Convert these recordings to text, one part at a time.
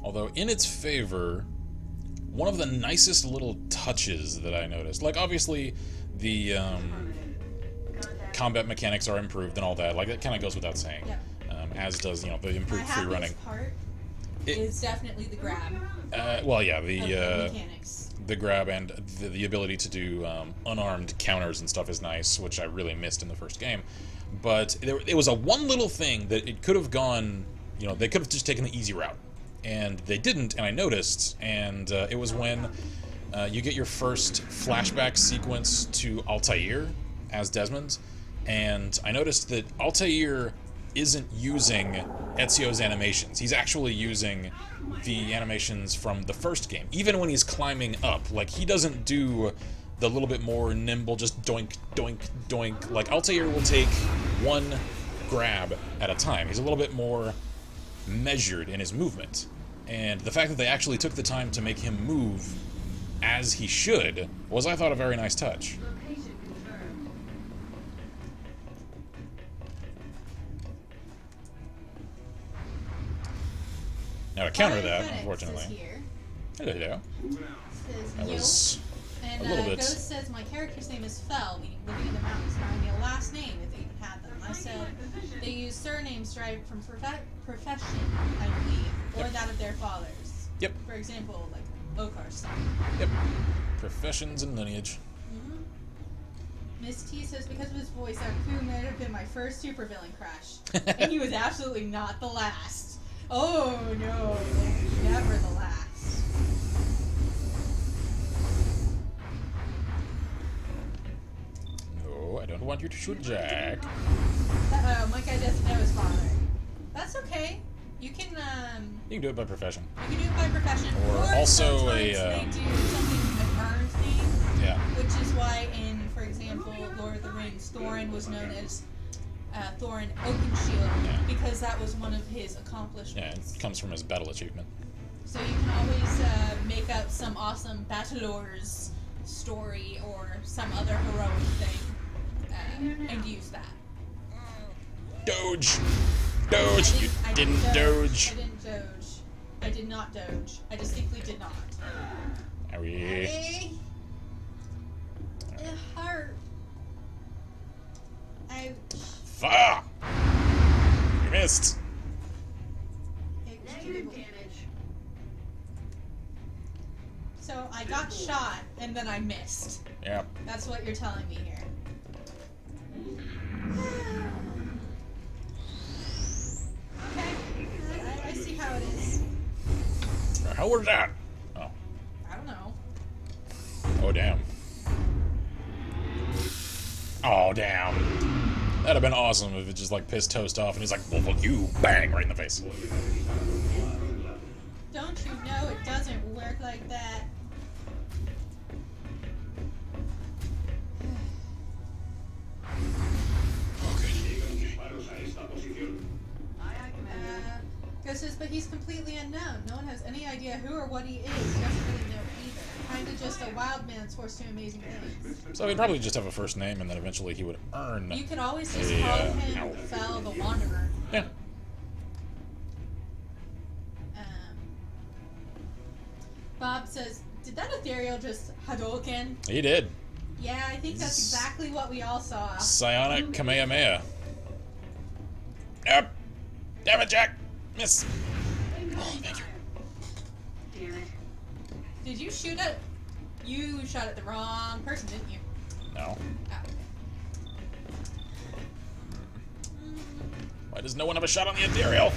Although, in its favor, one of the nicest little touches that I noticed, like, obviously, the combat mechanics are improved and all that, like, it kind of goes without saying. Yep. As does, the improved free running. Part is definitely the grab. Well, yeah, the mechanics. The grab and the ability to do unarmed counters and stuff is nice, which I really missed in the first game. But it was a one little thing that it could have gone, they could have just taken the easy route. And they didn't, and I noticed, and it was when you get your first flashback sequence to Altair as Desmond, and I noticed that Altair isn't using Ezio's animations. He's actually using the animations from the first game. Even when he's climbing up, like, he doesn't do the little bit more nimble, just doink, doink, doink. Like, Altair will take one grab at a time. He's a little bit more measured in his movement. And the fact that they actually took the time to make him move as he should was, I thought, a very nice touch. Now to counter that, unfortunately. Hello. That was a little bit. Ghost says, my character's name is Fell, meaning living in the mountains. Now I need a last name if they even had them. I said they use surnames derived from profession, I believe, or that of their fathers. Yep. For example, like Okar's. Yep. Professions and lineage. Miss T says, because of his voice, Aku might have been my first supervillain crush. And he was absolutely not the last. Oh no, never the last. No, I don't want you to shoot Jack. Uh-oh, my guy doesn't know his father. That's okay. You can do it by profession. You can do it by profession. Or also they do something that earns name. Yeah. Which is why in, for example, Lord of the Rings, Thorin was known as Thorin Oakenshield, because that was one of his accomplishments. Yeah, it comes from his battle achievement. So you can always make up some awesome battlor's story or some other heroic thing and use that. Doge! Doge! You didn't doge! I didn't doge. I did not doge. I distinctly did not. Owie. It hurt. Ouch. Fuck! You missed. Negative damage. So I got shot and then I missed. Yep. That's what you're telling me here. Okay, I see how it is. How was that? Oh. I don't know. Oh, damn. Oh, damn. That'd have been awesome if it just, like, pissed Toast off and he's like, well, fuck you. Bang! Right in the face. Don't you know it doesn't work like that? Ghost says, but he's completely unknown. No one has any idea who or what he is. He doesn't really know either. Kinda just a wild man that's forced to amazing things. So he'd probably just have a first name and then eventually he would earn. You could always just call him Fel the Wanderer. Yeah. Bob says, did that ethereal just Hadouken? He did. Yeah, I think that's exactly what we all saw. Psionic Kamehameha. Yep. Damn it, Jack. Miss. Oh, thank you. Damn it. Did you shoot at... You shot at the wrong person, didn't you? No. Oh. Why does no one have a shot on the ethereal?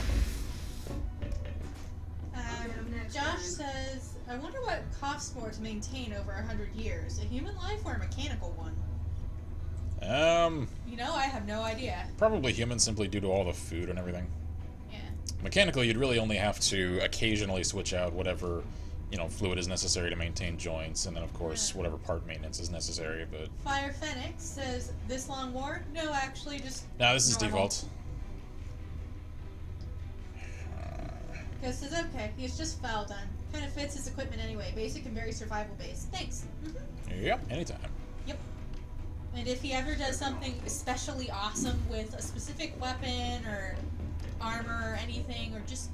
Josh says, I wonder what it costs for to maintain over 100 years. A human life or a mechanical one? You know, I have no idea. Probably human, simply due to all the food and everything. Yeah. Mechanically, you'd really only have to occasionally switch out whatever, fluid is necessary to maintain joints, and then, of course, whatever part maintenance is necessary, but... Fire Phoenix says, this long war? No, actually, just... No, this is normal. default. Ghost says, okay, he's just foul done. Kind of fits his equipment anyway. Basic and very survival-based. Thanks. Yep, anytime. Yep. And if he ever does something especially awesome with a specific weapon or armor or anything, or just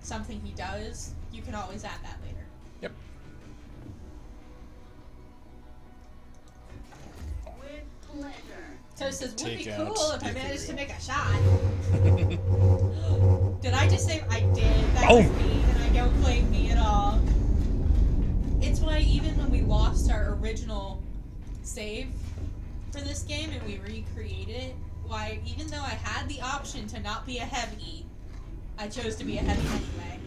something he does, you can always add that later. Yep. With pleasure. Toast says, would be Take cool out if I the managed to ethereal. make a shot. Did I just say I did? That Oh. was me, and I don't blame me at all. It's why even when we lost our original save for this game and we recreated it, why even though I had the option to not be a heavy, I chose to be a heavy anyway.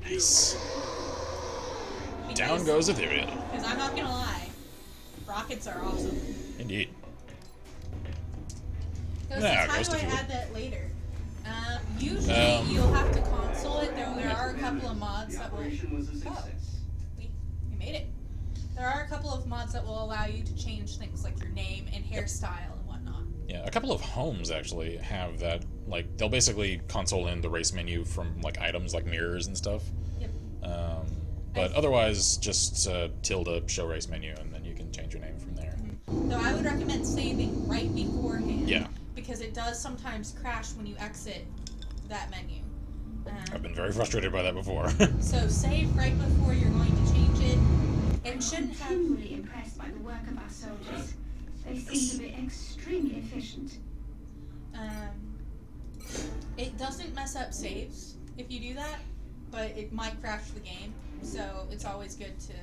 Nice. Down goes ethereal. Because I'm not gonna lie, rockets are awesome. Indeed. Ghost Nah, says, how Ghost do I if you would. add that later? Usually you'll have to console it. There are a couple of mods The that will. operation was a success. We made it. There are a couple of mods that will allow you to change things like your name and hairstyle and whatnot. Yeah, a couple of homes actually have that. Like, they'll basically console in the race menu from, like, items like mirrors and stuff. Yep. But otherwise, just tilde show race menu, and then you can change your name from there. Though I would recommend saving right beforehand. Yeah. Because it does sometimes crash when you exit that menu. I've been very frustrated by that before. So save right before you're going to change it. It shouldn't have. Continually impressed by the work of our soldiers. They seem to be extremely efficient. It doesn't mess up saves if you do that, but it might crash the game. So it's always good to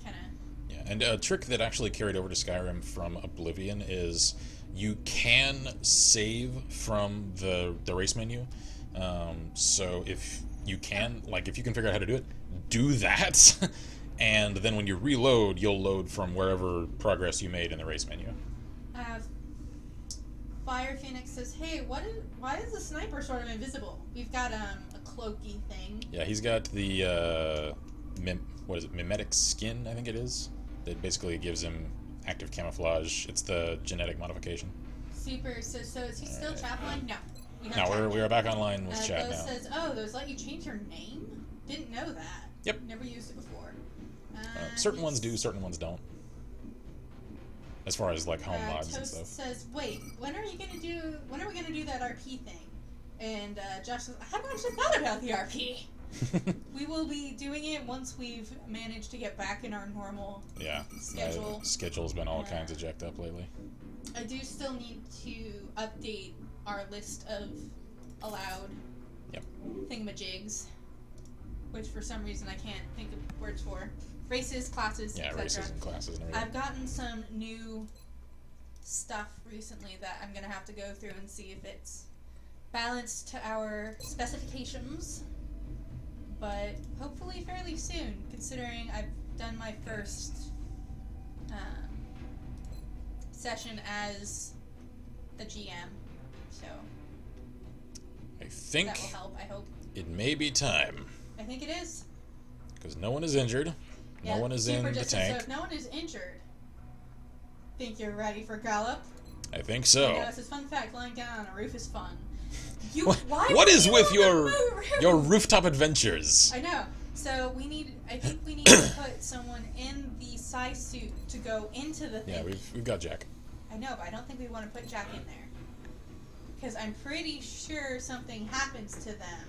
kind of. Yeah, and a trick that actually carried over to Skyrim from Oblivion is you can save from the race menu. So if you can, like, if you can figure out how to do it, do that. And then when you reload, you'll load from wherever progress you made in the race menu. Fire Phoenix says, "Hey, why is the sniper sort of invisible? We've got a cloaky thing." Yeah, he's got the mimetic skin, I think it is. That basically gives him active camouflage. It's the genetic modification. Super says, "So is he still chat line?" No. We No, have chat we are back online with chat Ghost now. says, "Oh, those let you change your name? Didn't know that. Yep. Never used it before." Certain ones do, certain ones don't. As far as like home mods and Toast stuff. says, "Wait, when are we gonna do that RP thing?" And Josh says, "I haven't actually thought about the RP. We will be doing it once we've managed to get back in our normal Yeah, schedule. my schedule's been all kinds of jacked up lately. I do still need to update our list of allowed thingamajigs, which for some reason I can't think of words for. Races, classes, Yeah, etc. races and classes and everything. I've gotten some new stuff recently that I'm gonna have to go through and see if it's balanced to our specifications, but hopefully fairly soon, considering I've done my first session as the GM, so I think that will help, I hope. it may be time, I think it is. because no one is injured. Yeah, No one is Super in the just said, tank. So if no one is injured, think you're ready for Gallop? I think so. Yeah, this is fun fact, lying down on a roof is fun. What were is you with on your the roof? your rooftop adventures? I know. So I think we need to put someone in the size suit to go into the thing. Yeah, we've got Jack. I know, but I don't think we want to put Jack in there. Because I'm pretty sure something happens to them.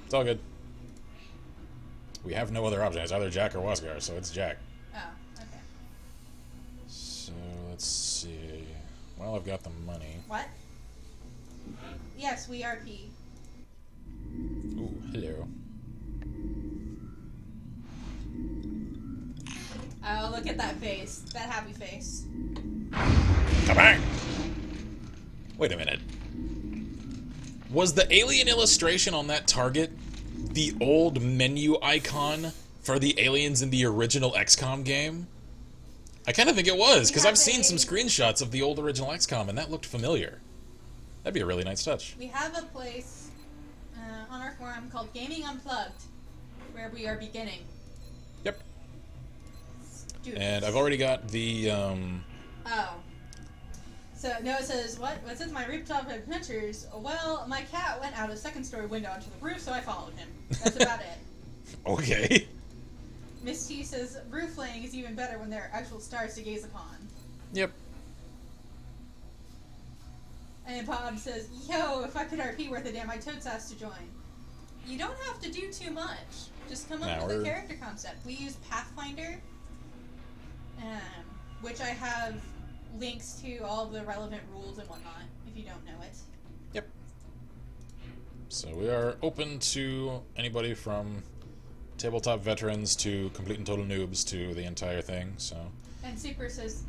It's all good. We have no other option. It's either Jack or Wasgar, so it's Jack. Oh, okay. So let's see. Well, I've got the money. What? Yes, we RP. Ooh, hello. Oh, look at that face. That happy face. Come on! Wait a minute. Was the alien illustration on that target the old menu icon for the aliens in the original XCOM game? I kind of think it was, because I've seen some screenshots of the old original XCOM, and that looked familiar. That'd be a really nice touch. We have a place on our forum called Gaming Unplugged, where we are beginning. Yep. Dude. And I've already got the, Oh. So Noah says, What's with my rooftop adventures? Well, my cat went out a second-story window onto the roof, so I followed him. That's about it. Okay. Miss T says, roof laying is even better when there are actual stars to gaze upon. Yep. And Bob says, yo, if I could RP worth a damn, I'd totes asked to join. You don't have to do too much. Just come up with a character concept. We use Pathfinder, which I have links to all the relevant rules and whatnot, if you don't know it. Yep. So we are open to anybody from tabletop veterans to complete and total noobs to the entire thing, so... And Super says,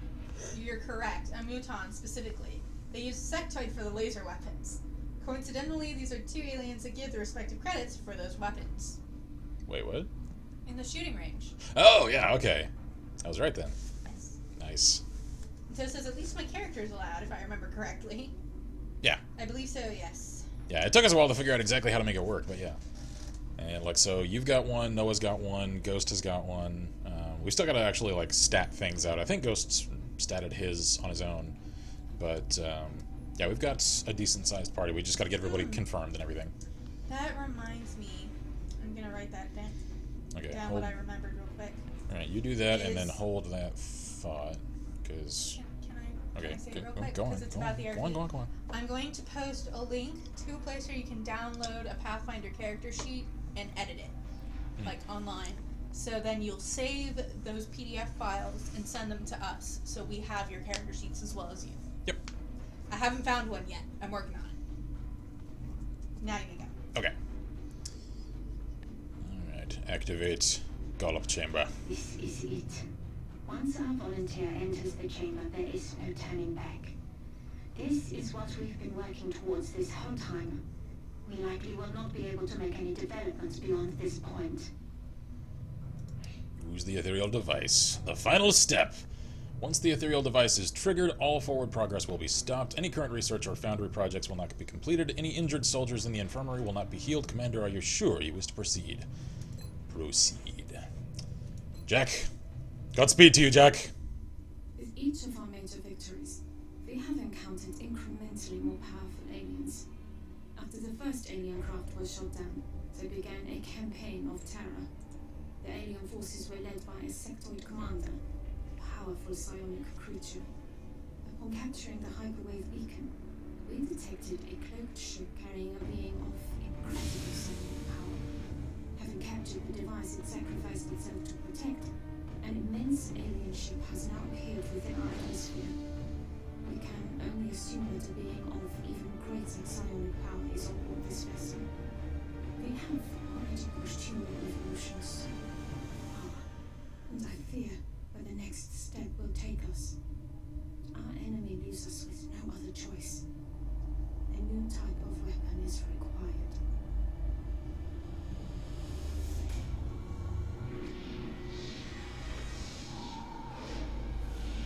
you're correct. A Muton, specifically. They use sectoid for the laser weapons. Coincidentally, these are 2 aliens that give the respective credits for those weapons. Wait, what? In the shooting range. Oh, yeah, okay. I was right then. Yes. Nice. So it says at least my character is allowed, if I remember correctly. Yeah. I believe so, yes. Yeah, it took us a while to figure out exactly how to make it work, but yeah. And, like, so you've got one, Noah's got one, Ghost has got one. We still gotta actually, like, stat things out. I think Ghost statted his on his own. But, yeah, we've got a decent-sized party. We just gotta get everybody confirmed and everything. That reminds me. I'm gonna write that down. Okay, Down hold. what I remembered real quick. Alright, you do that and then hold that thought, because... Can I Okay, say okay, it real quick? go on, Because it's go about on, the go on, RPG. go on, go on. I'm going to post a link to a place where you can download a Pathfinder character sheet and edit it, like online. So then you'll save those PDF files and send them to us, so we have your character sheets as well as you. Yep. I haven't found one yet. I'm working on it. Now you can go. Okay. Alright, activate Gollop Chamber. This is it. Once our volunteer enters the chamber, there is no turning back. This is what we've been working towards this whole time. We likely will not be able to make any developments beyond this point. Use the ethereal device. The final step. Once the ethereal device is triggered, all forward progress will be stopped. Any current research or foundry projects will not be completed. Any injured soldiers in the infirmary will not be healed. Commander, are you sure you wish to proceed? Proceed. Jack. Godspeed to you, Jack. With each of our major victories, we have encountered incrementally more powerful aliens. After the first alien craft was shot down, they began a campaign of terror. The alien forces were led by a sectoid commander, a powerful psionic creature. Upon capturing the hyperwave beacon, we detected a cloaked ship carrying a being of incredible psionic power. Having captured the device it sacrificed itself to protect, an immense alien ship has now appeared within our hemisphere. We can only assume that a being of even greater psionic power is on board this vessel. We have already pushed human evolution so far, and I fear where the next step will take us. Our enemy leaves us with no other choice. A new type of weapon is required.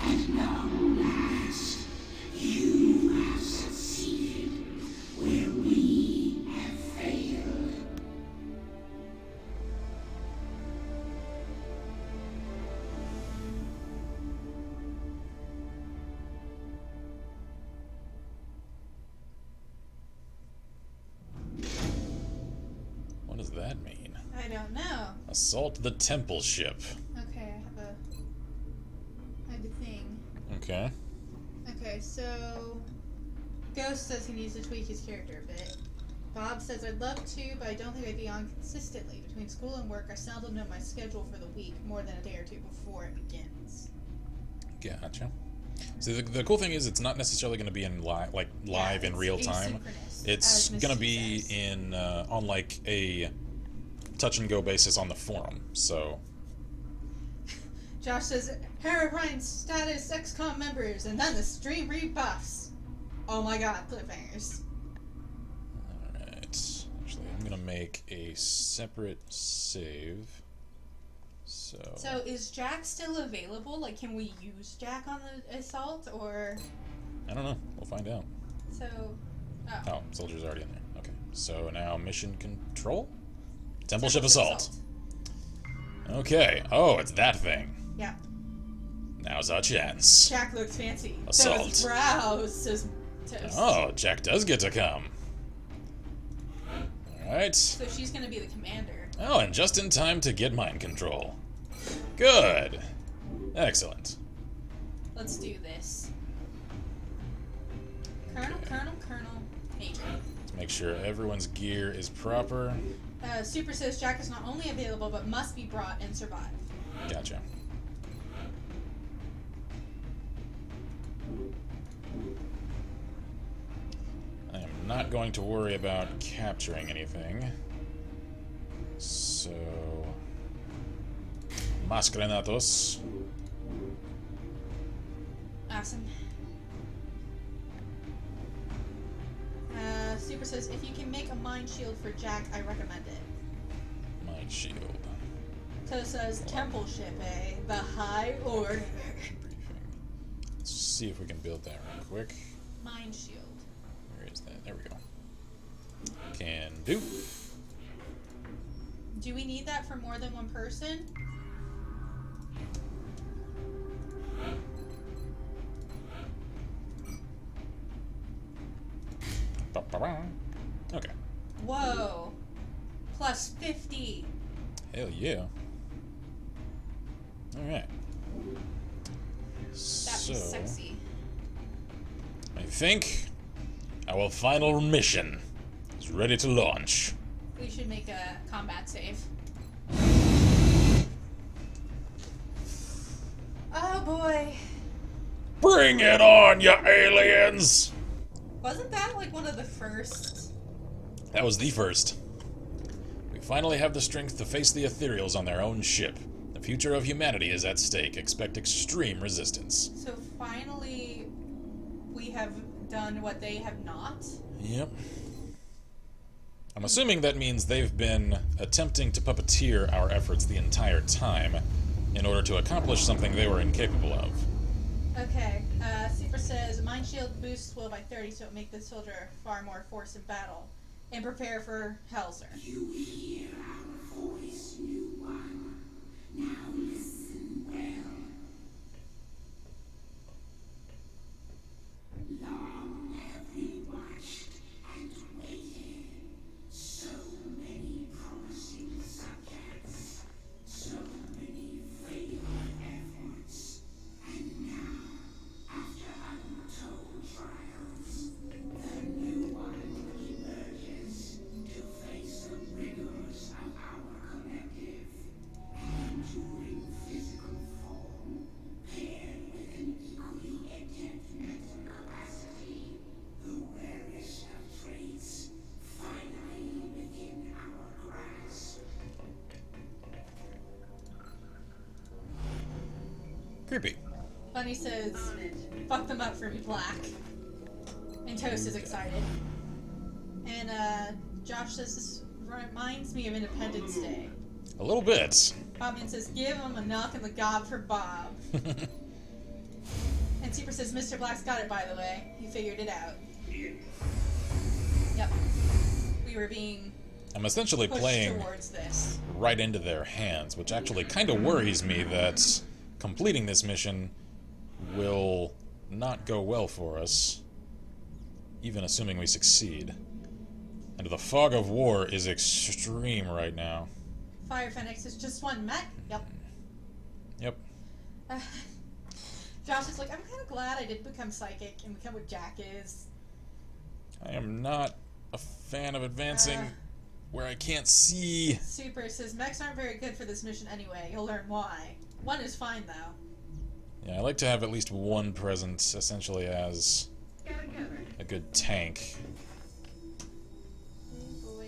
At long last, you have succeeded where we have failed. What does that mean? I don't know. Assault the temple ship. Okay, I have a thing. Okay. Okay, so Ghost says he needs to tweak his character a bit. Bob says I'd love to, but I don't think I'd be on consistently. Between school and work, I seldom know my schedule for the week more than a day or two before it begins. Gotcha. So the cool thing is it's not necessarily going to be in live in real time. It's going to be in on like a touch and go basis on the forum. So Josh says Herobrine status XCOM members, and then the stream rebuffs. Oh my god, cliffhangers. Alright. Actually, I'm going to make a separate save. So is Jack still available? Like, can we use Jack on the assault, or? I don't know. We'll find out. So, Oh, soldier's already in there. Okay. So now mission control? Temple ship assault. Okay. Oh, it's that thing. Yeah. Now's our chance. Jack looks fancy. Assault. Those brows says toast. Oh, Jack does get to come. Alright. So she's gonna be the commander. Oh, and just in time to get mind control. Good. Excellent. Let's do this. Colonel, Major. Let's make sure everyone's gear is proper. Super says Jack is not only available, but must be brought and survive. Gotcha. I am not going to worry about capturing anything. So... Más granados. Awesome. Super says, if you can make a mind shield for Jack, I recommend it. Mind shield. So says, temple ship, eh? The High Order. Let's see if we can build that real quick. Mind shield. Where is that? There we go. Can do. Do we need that for more than one person? Okay. Whoa. Plus 50. Hell yeah. Alright. That'd So, be sexy. I think our final mission is ready to launch. We should make a combat save. Oh boy. Bring it on, you aliens! Wasn't that like one of the first? That was the first. We finally have the strength to face the ethereals on their own ship. The future of humanity is at stake. Expect extreme resistance. So finally, we have done what they have not. Yep. I'm assuming that means they've been attempting to puppeteer our efforts the entire time in order to accomplish something they were incapable of. Okay, Super says, Mind Shield boosts will by 30, so it'll make the soldier far more force in battle. And prepare for hell, sir. You hear our voice, new one. Now listen well. Long have we watched and waited. So many promising subjects, so many failed efforts, and now, after untold trials, the new one emerges to face the rigors of our collective, an enduring physical form, paired with an equally adept mental capacity, the rarest of traits, finally within our grasp. Creepy. Bunny says, fuck them up for me, Black. And Toast is excited. And Josh says, this reminds me of Independence Day. A little bit. Bobman says, give him a knock in the gob for Bob. And Super says, Mr. Black's got it, by the way. He figured it out. Yep. We were being I'm essentially pushed playing towards this. right into their hands, which actually kind of worries me that completing this mission will not go well for us, even assuming we succeed. And the fog of war is extreme right now. Fire Phoenix is just one mech. Yep. Yep. Josh is like, I'm kind of glad I did become psychic and become what Jack is. I am not a fan of advancing where I can't see. Super says, mechs aren't very good for this mission anyway. You'll learn why. One is fine, though. Yeah, I like to have at least one present, essentially as a good tank. Oh boy.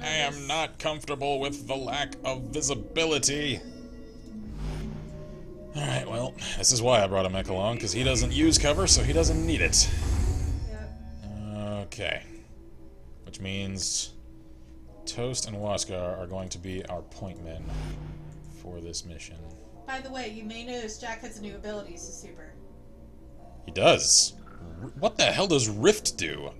I am not comfortable with the lack of visibility. Alright, well, this is why I brought a mech along, because he doesn't use cover, so he doesn't need it. Yep. Okay. Which means Toast and Waskar are going to be our point men for this mission. By the way, you may notice Jack has new abilities to Super. He does. What the hell does Rift do?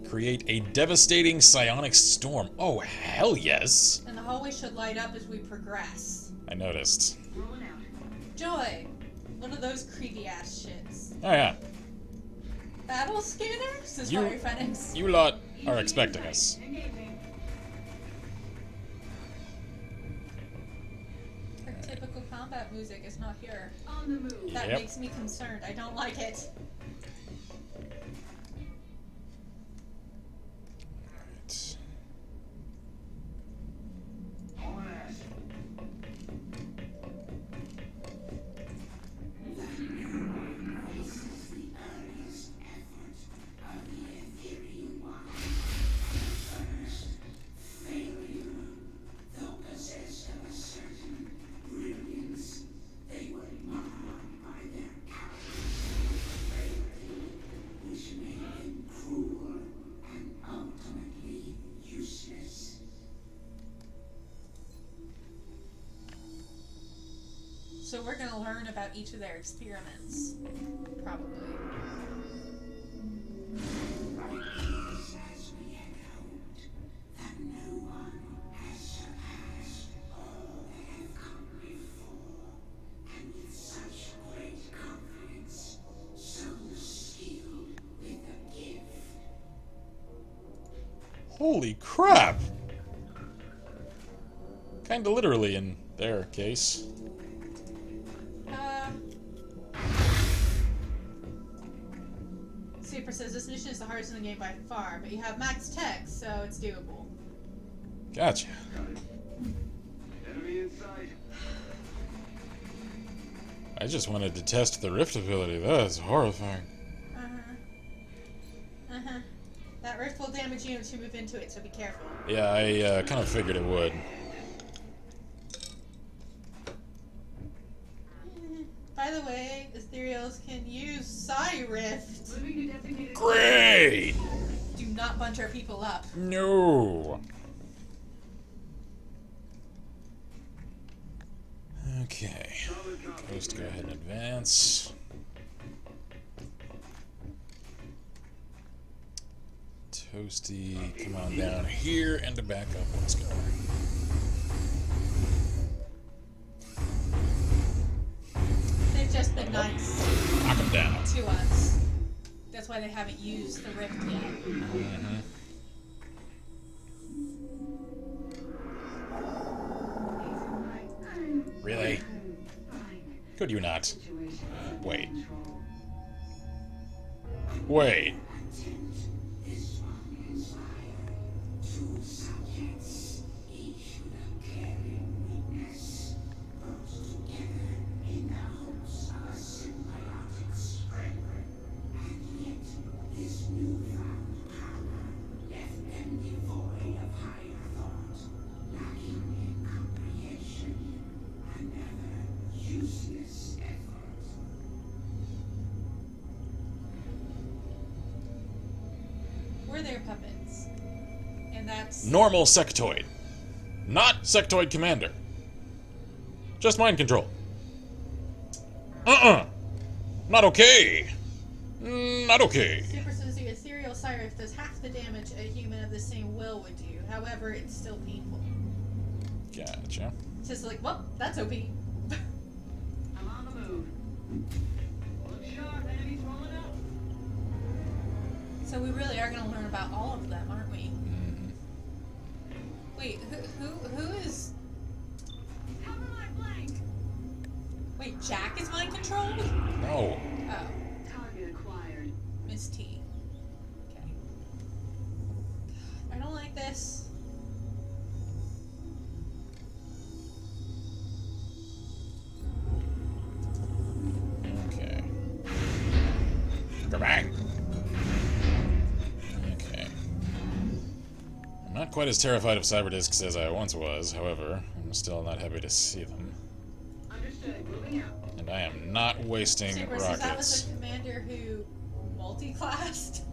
Create a devastating psionic storm. Oh, hell yes. And the hallway should light up as we progress. I noticed. Joy! One of those creepy ass shits. Oh yeah. Battle scanner? Says You- Fire Phoenix. You lot are expecting us. Her typical combat music is not here. On the move. That Yep. makes me concerned. I don't like it. we're gonna learn about each of their experiments. Probably. As we echoed, that no one has surpassed all that have come before, and with such great confidence, so skilled with the gift. Holy crap! Kinda literally in their case. Super says this mission is the hardest in the game by far, but you have max tech, so it's doable. Gotcha. Enemy in sight. I just wanted to test the rift ability. That's horrifying. That rift will damage you once you move into it, so be careful. Yeah, I kind of figured it would. By the way, Ethereals can use Psi Rift. Moving to designated. Great! Do not bunch our people up. No! Okay. Ghost, go ahead and advance. Toasty, come on down here and to back up. Let's go. They've just been nice Knock him down. to us. That's why they haven't used the rift yet. Mm-hmm. Really? Could you not? Wait. Wait. This one is two subjects, each with a caring weakness, brought together in the hopes of a symbiotic spread. And yet, this newfound power left them devoid of higher thought, lacking in comprehension, another useless effort. We're their puppets. And that's... Normal sectoid. Not sectoid commander. Just mind control. Not okay. Not okay. Super says the ethereal Psi Rift does half the damage a human of the same will would do. However, it's still painful. Gotcha. It's just like, well, that's OP. I'm on the move. Look sharp, enemies rolling up. So we really are going to learn about all of them, aren't we? Mm-hmm. Wait, who is... Cover my flank. Wait, Jack is mind controlled? No. Oh, Target acquired. Miss T. Okay. I don't like this. Okay. Bang. Okay. I'm not quite as terrified of cyberdiscs as I once was, however, I'm still not happy to see them. Understood. Moving out. And I am not wasting Super says that was rockets. a commander who multi-classed.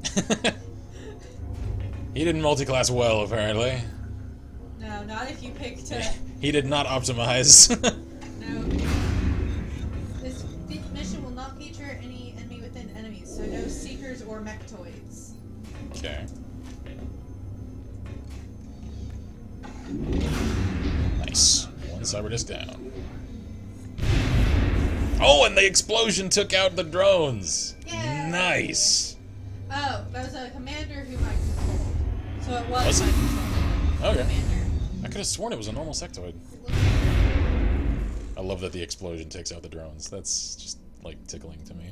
He didn't multi-class well, apparently. No, not if you picked a... He did not optimize. No. This mission will not feature any enemy within enemies, so no seekers or mechtoids. Okay. Nice. One cyberdisc down. Oh, and the explosion took out the drones. Yay! Nice. Oh, that was a commander who might control. So it was Was it? mind control. Okay. Commander. I could have sworn it was a normal sectoid. I love that the explosion takes out the drones. That's just, like, tickling to me.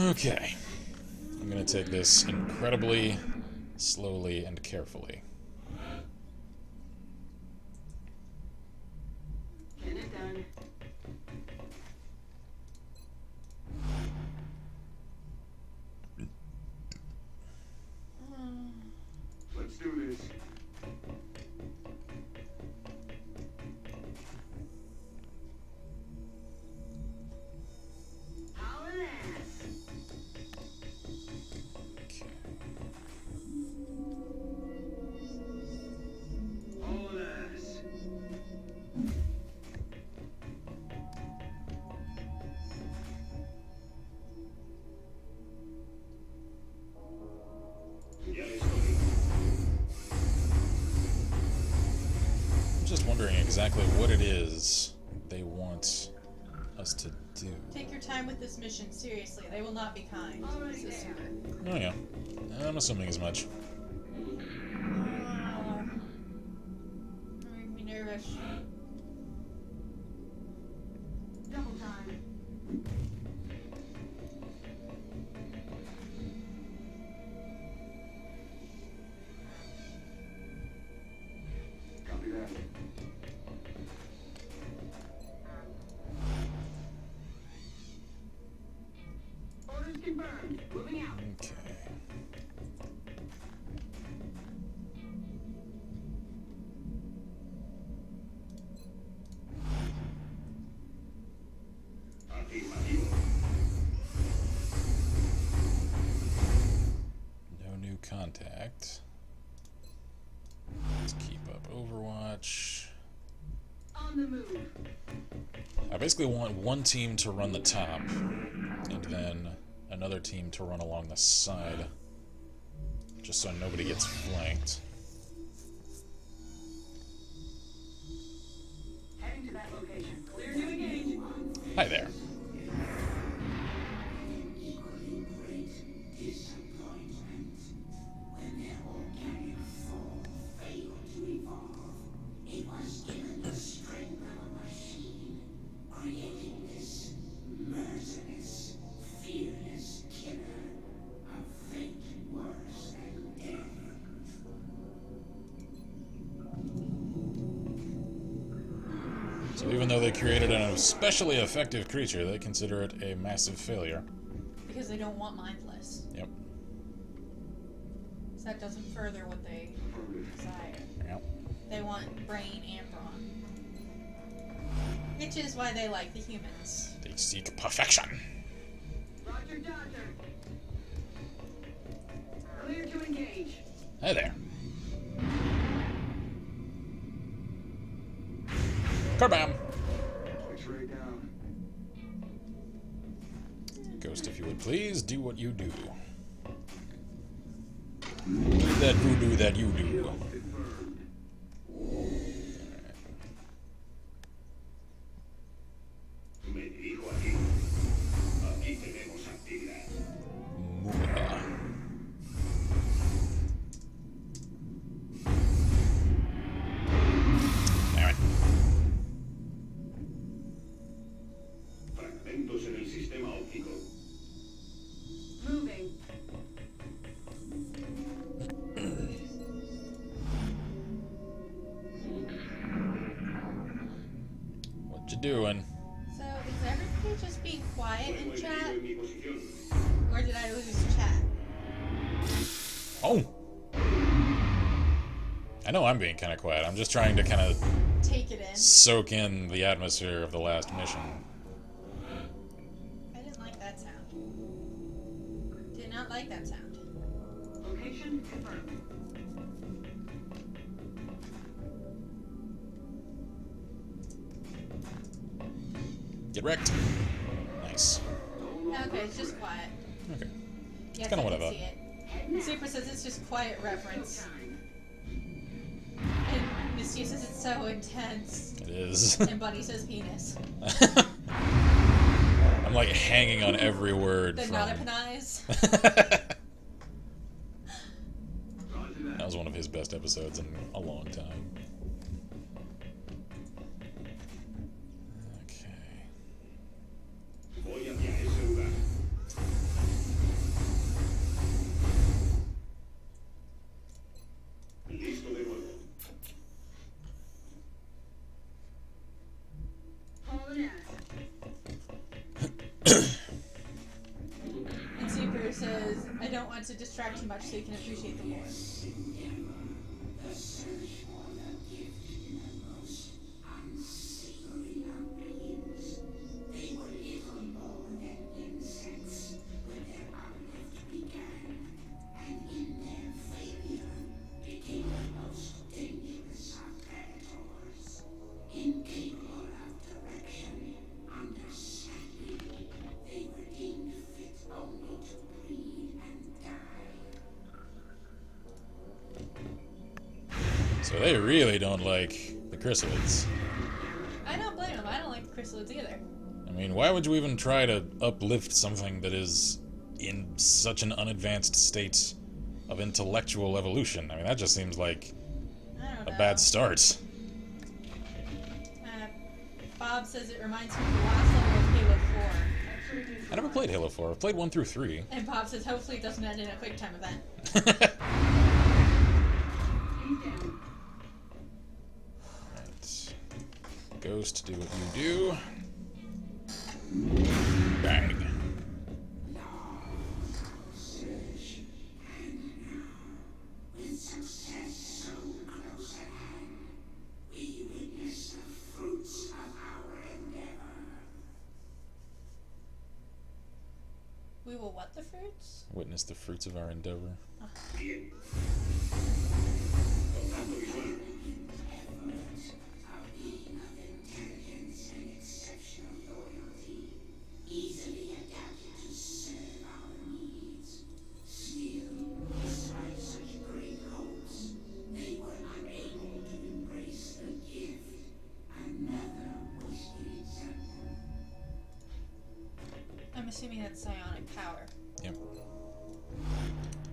Okay. I'm gonna take this incredibly slowly and carefully. Getting it done. Let's do this. Power ass. Okay. wondering exactly what it is they want us to do. Take your time with this mission. Seriously, they will not be kind. Already Says there. Super. Oh yeah, I'm assuming as much. Make me nervous. Double time. Copy that. Orders confirmed. Moving out. Okay. Afirmativo. No new contact. Let's keep up Overwatch. On the move. I basically want one team to run the top, and then another team to run along the side, just so nobody gets flanked. Heading to that location. Clear to engage. Hi there. Equally great disappointment when their organic form failed to evolve. It was given the strength of a machine, creating this merciless, fearless killer, a fate worse than death. So even though they created an especially effective creature, they consider it a massive failure. Because they don't want mindless. Yep. So that doesn't further what they desire. Yep. They want brain and brawn. Which is why they like the humans. They seek perfection. Roger, Dodger. Clear to engage. Hi there. Carbam! X-ray down. Ghost, if you would please, do what you do. Do that voodoo that you do. Confirmed. Me dirijo aquí. Aquí tenemos actividad. Muda. Damn it. Fragmentos en el sistema óptico. Moving. What you doing? So is everybody just being quiet in Fuego chat? enemigo en mi posición. Or did I lose chat? Oh! I know I'm being kind of quiet. I'm just trying to kind of Take it in. soak in the atmosphere of the last mission. I didn't like that sound. Did not like that sound. Location confirmed. Get wrecked. Nice. Okay, it's just quiet. Okay. Yes, kinda I what I can thought. see it. Super says it's just quiet reference. Time. And Misty says it's so intense. It is. And Buddy says penis. I'm like hanging on every word The from... not a penize. That was one of his best episodes in a long time. Okay. Voy hacia ese lugar. Listo de nuevo. Hauling ass. And Super says, I don't want to distract too much so you can appreciate the lore. The search for the gift in the most unsavory of beings. They were little more than insects when their uplift began, and in their failure became the most dangerous of predators. Incapable of direction, understanding, they were deemed fit only to breed and die. So they really don't like the chrysalids. I don't blame him. I don't like the chrysalids either. I mean, why would you even try to uplift something that is in such an unadvanced state of intellectual evolution? I mean, that just seems like I don't know. a bad start. Bob says it reminds me of the last level of Halo 4. I never played Halo 4. I've played 1 through 3. And Bob says hopefully it doesn't end in a quick time event. Right. Ghost, do what you do. Bang. With success so close at hand, we witness the fruits of our endeavor. We will what the fruits? Witness the fruits of our endeavor. Bien. Contacto visual. Efforts, our being of intelligence and exceptional loyalty, easily adapted to serve our needs. Still, despite such great hopes, they were unable to embrace the gift. Another wasted example. I'm assuming that's psionic power. Yep.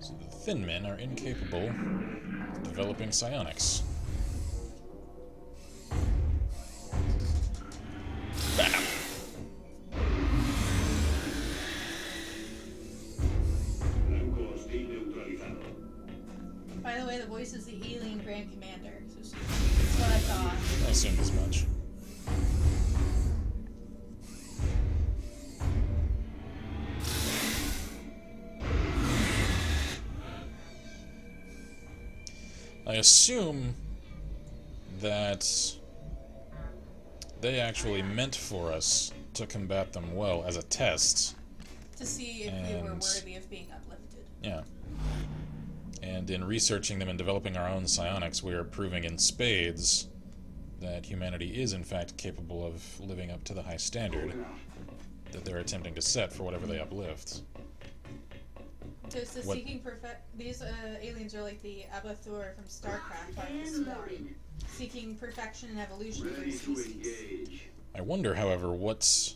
So the Thin Men are incapable of developing psionics. Bam! Blanco hostil neutralizado. By the way, the voice is the alien Grand Commander. So that's what I thought. I assumed as much. I assume that they actually meant for us to combat them well as a test. To see if we were And- worthy of being uplifted. Yeah. And in researching them and developing our own psionics, we are proving in spades that humanity is in fact capable of living up to the high standard that they're attempting to set for whatever they uplift. So it's the What- seeking these aliens are like the Abathur from StarCraft, like the Swarm. Seeking perfection and evolution for the Ready to species. engage. I wonder, however, what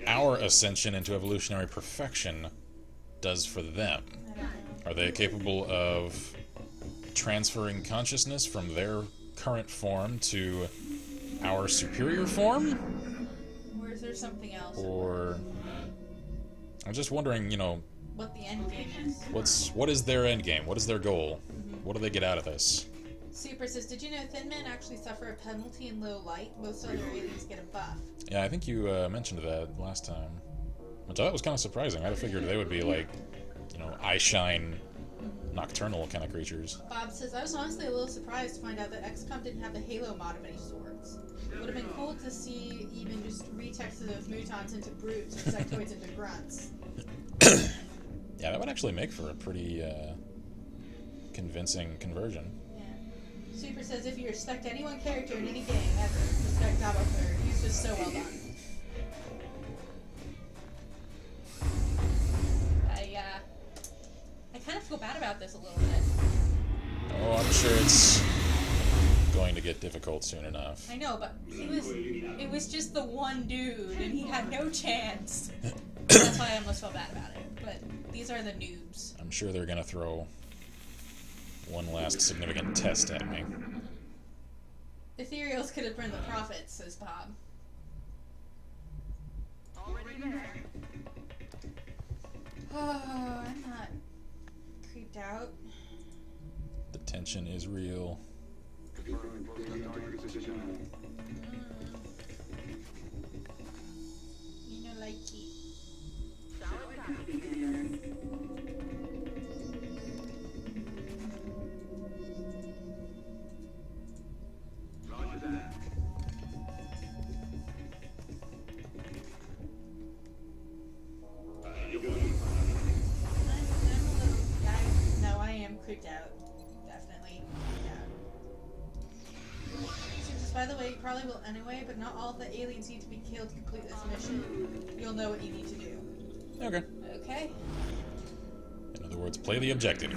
our ascension into evolutionary perfection does for them. I don't know. Are they capable of transferring consciousness from their current form to our superior form? Or is there something else? Or I'm just wondering, What the end game is? what is their end game? What is their goal? What do they get out of this? Super says, did you know Thin Men actually suffer a penalty in low light? Most other aliens get a buff. Yeah, I think you mentioned that last time, which I thought was kind of surprising. I'd have figured they would be like, eye shine, nocturnal kind of creatures. Bob says, I was honestly a little surprised to find out that XCOM didn't have the Halo mod of any sorts. Would have been cool to see even just retexts of those mutons into brutes and sectoids into grunts. Yeah, that would actually make for a pretty convincing conversion. Yeah. Super says, if you respect any one character in any game ever, respect Abathur. He's just so well done. I kind of feel bad about this a little bit. Oh, I'm sure it's going to get difficult soon enough. I know, but it was just the one dude, and he had no chance. That's why I almost felt bad about it. But these are the noobs. I'm sure they're gonna throw one last significant test at me. Ethereals could have burned the profits, says Bob. Already there. Oh, I'm not creeped out. The tension is real. Confirming posting target position. You know, like it. Solid copy, Commander. Roger that. No, I am creeped out. Definitely creeped out. Since, by the way, you probably will anyway, but not all of the aliens need to be killed to complete this mission. You'll know what you need to do. Okay. Okay? In other words, play the objective,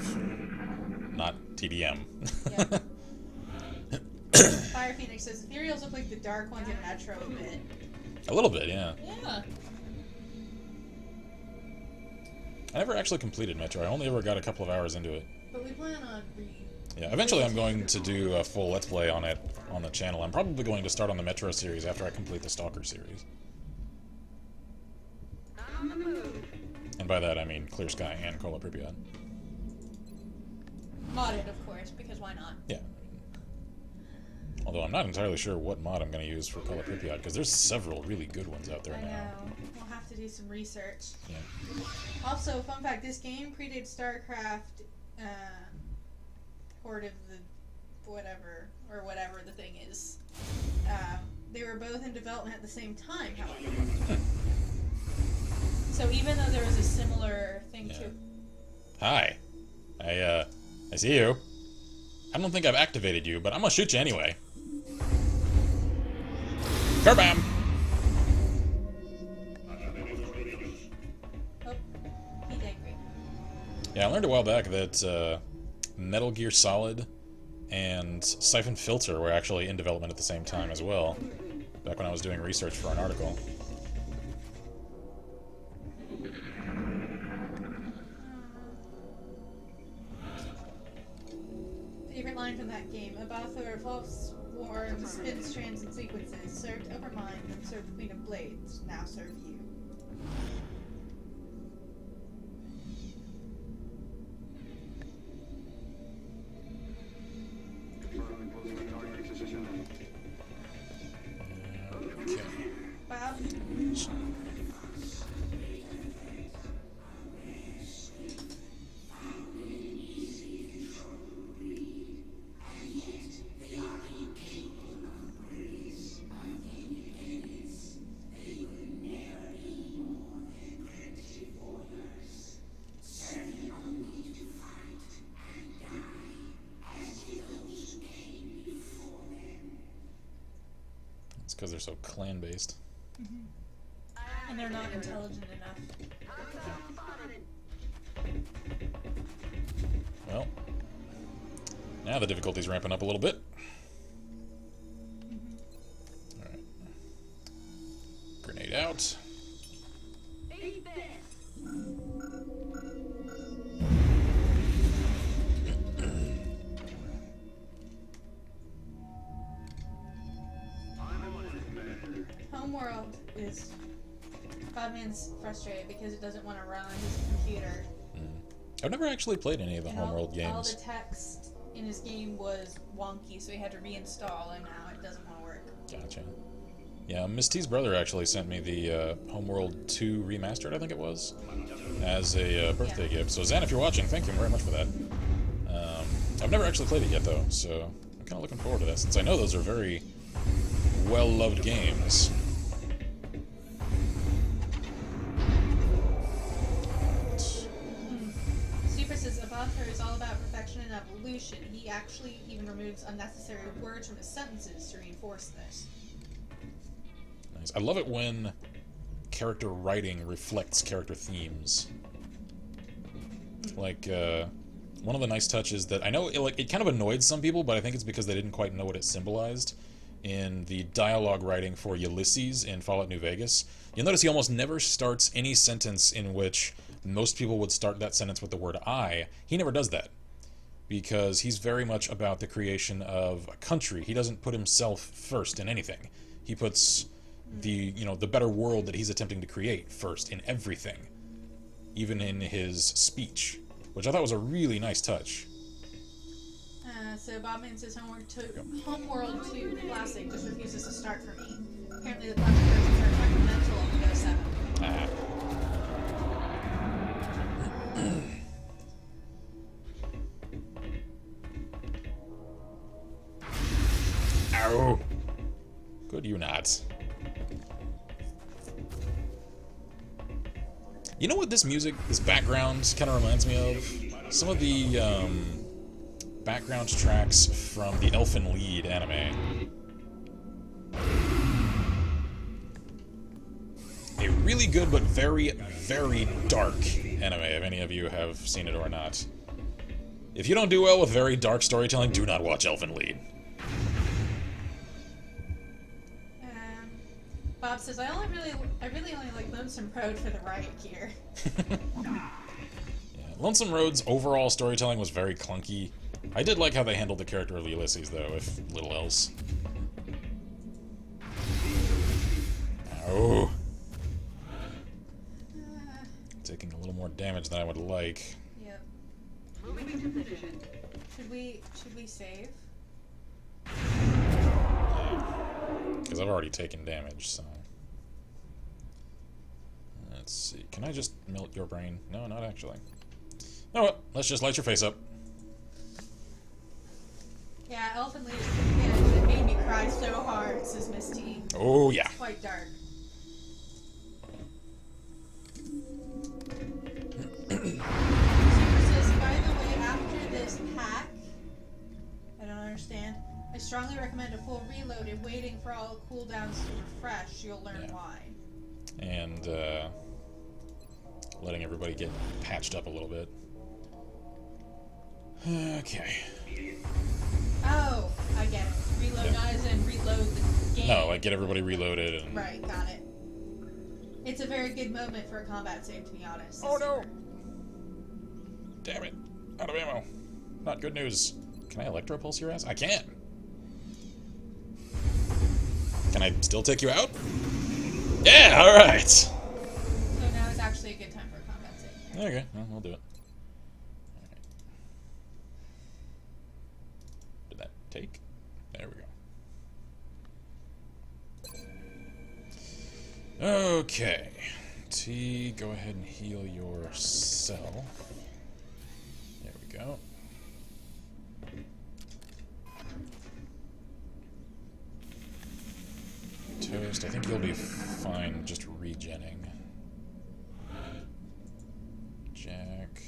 not TDM. Yeah. By Phoenix says ethereals look like the dark ones in Metro a bit. A little bit, yeah. Yeah. I never actually completed Metro. I only ever got a couple of hours into it. But we plan on Yeah, eventually I'm going to do a full Let's Play on it on the channel. I'm probably going to start on the Metro series after I complete the Stalker series. On the move. And by that I mean Clear Sky and Call of Pripyat. modded, of course, because why not? Yeah. Although I'm not entirely sure what mod I'm going to use for Call of Pripyat, because there's several really good ones out there I now. know. We'll have to do some research. Yeah. Also, fun fact, this game predated StarCraft, Horde of the whatever the thing is. They were both in development at the same time, however. So even though there was a similar thing Yeah. to... Hi. I see you. I don't think I've activated you, but I'm gonna shoot you anyway. Kerbam! Oh, he's angry. Yeah, I learned a while back that Metal Gear Solid and Siphon Filter were actually in development at the same time as well, back when I was doing research for an article. Favorite line from that game. Abathur false swarm spins strands and sequences. Served Overmind, then served Queen of Blades. Now serve you. Bob? It's because they're so clan-based. And they're not intelligent enough. Well, now the difficulty's ramping up a little bit. Alright. Grenade out. Homeworld is... Bodman's frustrated because it doesn't want to run on his computer. I've never actually played any of the And Homeworld all games. the text in his game was wonky, so he had to reinstall, and now it doesn't want to work. Gotcha. Yeah, Miss T's brother actually sent me the Homeworld 2 Remastered, I think it was, as a birthday gift. So Zan, if you're watching, thank you very much for that. I've never actually played it yet, though, so I'm kind of looking forward to that, since I know those are very well-loved games. Super says Abathur is all about perfection and evolution. He actually even removes unnecessary words from his sentences to reinforce this. Nice. I love it when character writing reflects character themes. Like, one of the nice touches that I know it kind of annoyed some people, but I think it's because they didn't quite know what it symbolized. In the dialogue writing for Ulysses in Fallout New Vegas, you'll notice he almost never starts any sentence in which most people would start that sentence with the word I. He never does that, because he's very much about the creation of a country. He doesn't put himself first in anything. He puts the better world that he's attempting to create first in everything, even in his speech, which I thought was a really nice touch. So Bobman says Homeworld 2 Classic just refuses to start for me. Apparently the classic versions are temperamental on Windows 7. Ow! Good you not. You know what this background kind of reminds me of? Some of the background tracks from the Elfen Lied anime. A really good but very, very dark anime, if any of you have seen it or not. If you don't do well with very dark storytelling, do not watch Elfen Lied. Bob says, I really only like Lonesome Road for the riot gear. Yeah, Lonesome Road's overall storytelling was very clunky. I did like how they handled the character of Ulysses, though, if little else. Ow. Taking a little more damage than I would like. Yep. Moving into position. Should we save? Because I've already taken damage, so... Let's see. Can I just melt your brain? No, not actually. Oh well, let's just light your face up. Yeah, Elfin Lead is it made me cry so hard, says Misty. Oh, yeah. It's quite dark. Super says, by the way, after this pack, I don't understand. I strongly recommend a full reload and waiting for all cooldowns to refresh. You'll learn why. And, letting everybody get patched up a little bit. Okay. Oh, I get it. Reload not as in reload the game. No, like get everybody reloaded and... Right, got it. It's a very good moment for a combat save, to be honest. Oh no! Damn it. Out of ammo. Not good news. Can I electropulse your ass? I can! Can I still take you out? Yeah, alright! So now is actually a good time for a combat save. Okay, well, we'll do it. Alright. Did that take? There we go. Okay. T, go ahead and heal yourself. There we go. Toast, I think you'll be fine just regenning. Jack.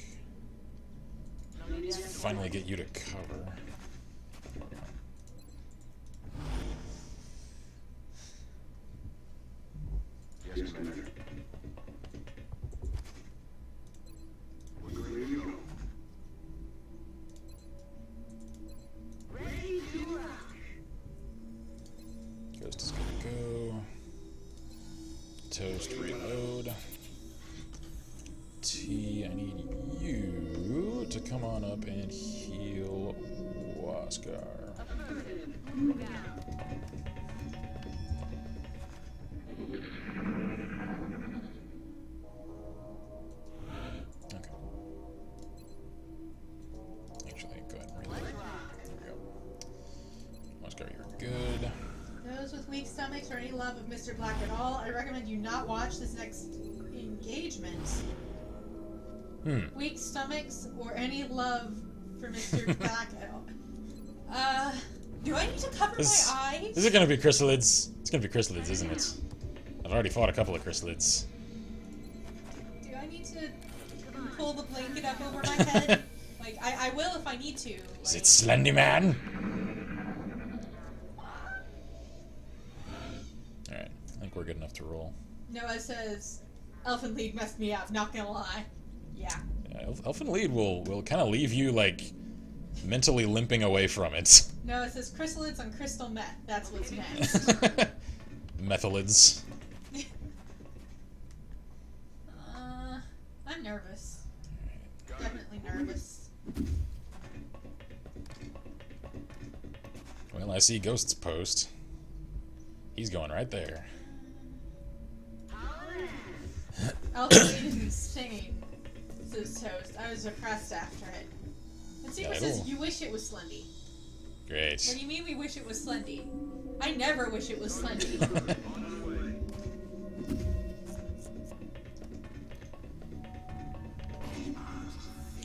Let's finally get you to cover. Yes, Commander. We're ready to go. Ready to rock. Ghost is gonna go. Toast, reload. T, I need you to come on up and heal Waskar. Affirmative. Move out. Okay. Actually, go ahead and reload. There we go. Waskar, you're good. Those with weak stomachs or any love of Mr. Black at all, I recommend you not watch this next engagement. Weak stomachs or any love for Mr. Black at all. Do I need to cover my eyes? Is it gonna be chrysalids? It's gonna be chrysalids, isn't it? I've already fought a couple of chrysalids. Do I need to pull the blanket up over my head? Like, I will if I need to. Like, Is it Slendy Man? Alright, I think we're good enough to roll. Noah says, Elfin League messed me up, not gonna lie. Yeah. Yeah, Elfin Lead will kind of leave you, like, mentally limping away from it. Noah says, chrysalids on crystal meth. That's what's next. Methalids. I'm nervous. Definitely nervous. Well, I see Ghost's post. He's going right there. Elfin League is insane, says Toast. I was depressed after it. And Super Yeah, says, it'll- you wish it was Slendy. What Great. do you mean we wish it was Slendy? I never wish it was Slendy.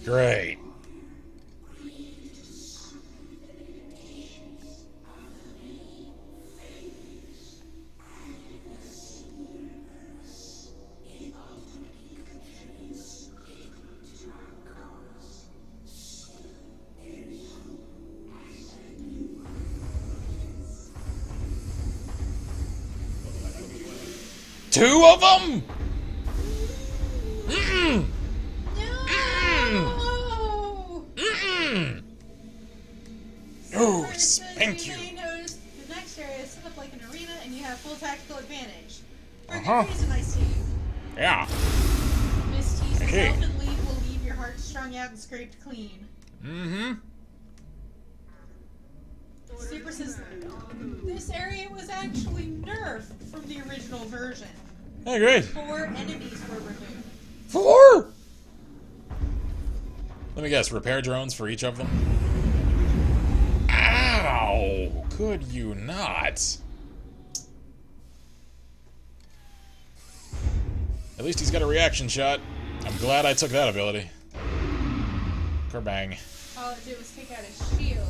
Great. Two of them? Mm-mm. No! Mm-mm. Oh, Says spank you. may notice the next area is set up like an arena and you have full tactical advantage. For good reason, I see. Yeah. Miss T says, Okay. Elf and leave will leave your heart strung out and scraped clean. Mm-hmm. Super says, this area was actually nerfed from the original version. Hey, great. 4 enemies were removed. 4? Let me guess, repair drones for each of them? Ow! Could you not? At least he's got a reaction shot. I'm glad I took that ability. Kerbang. All it did was take out his shield.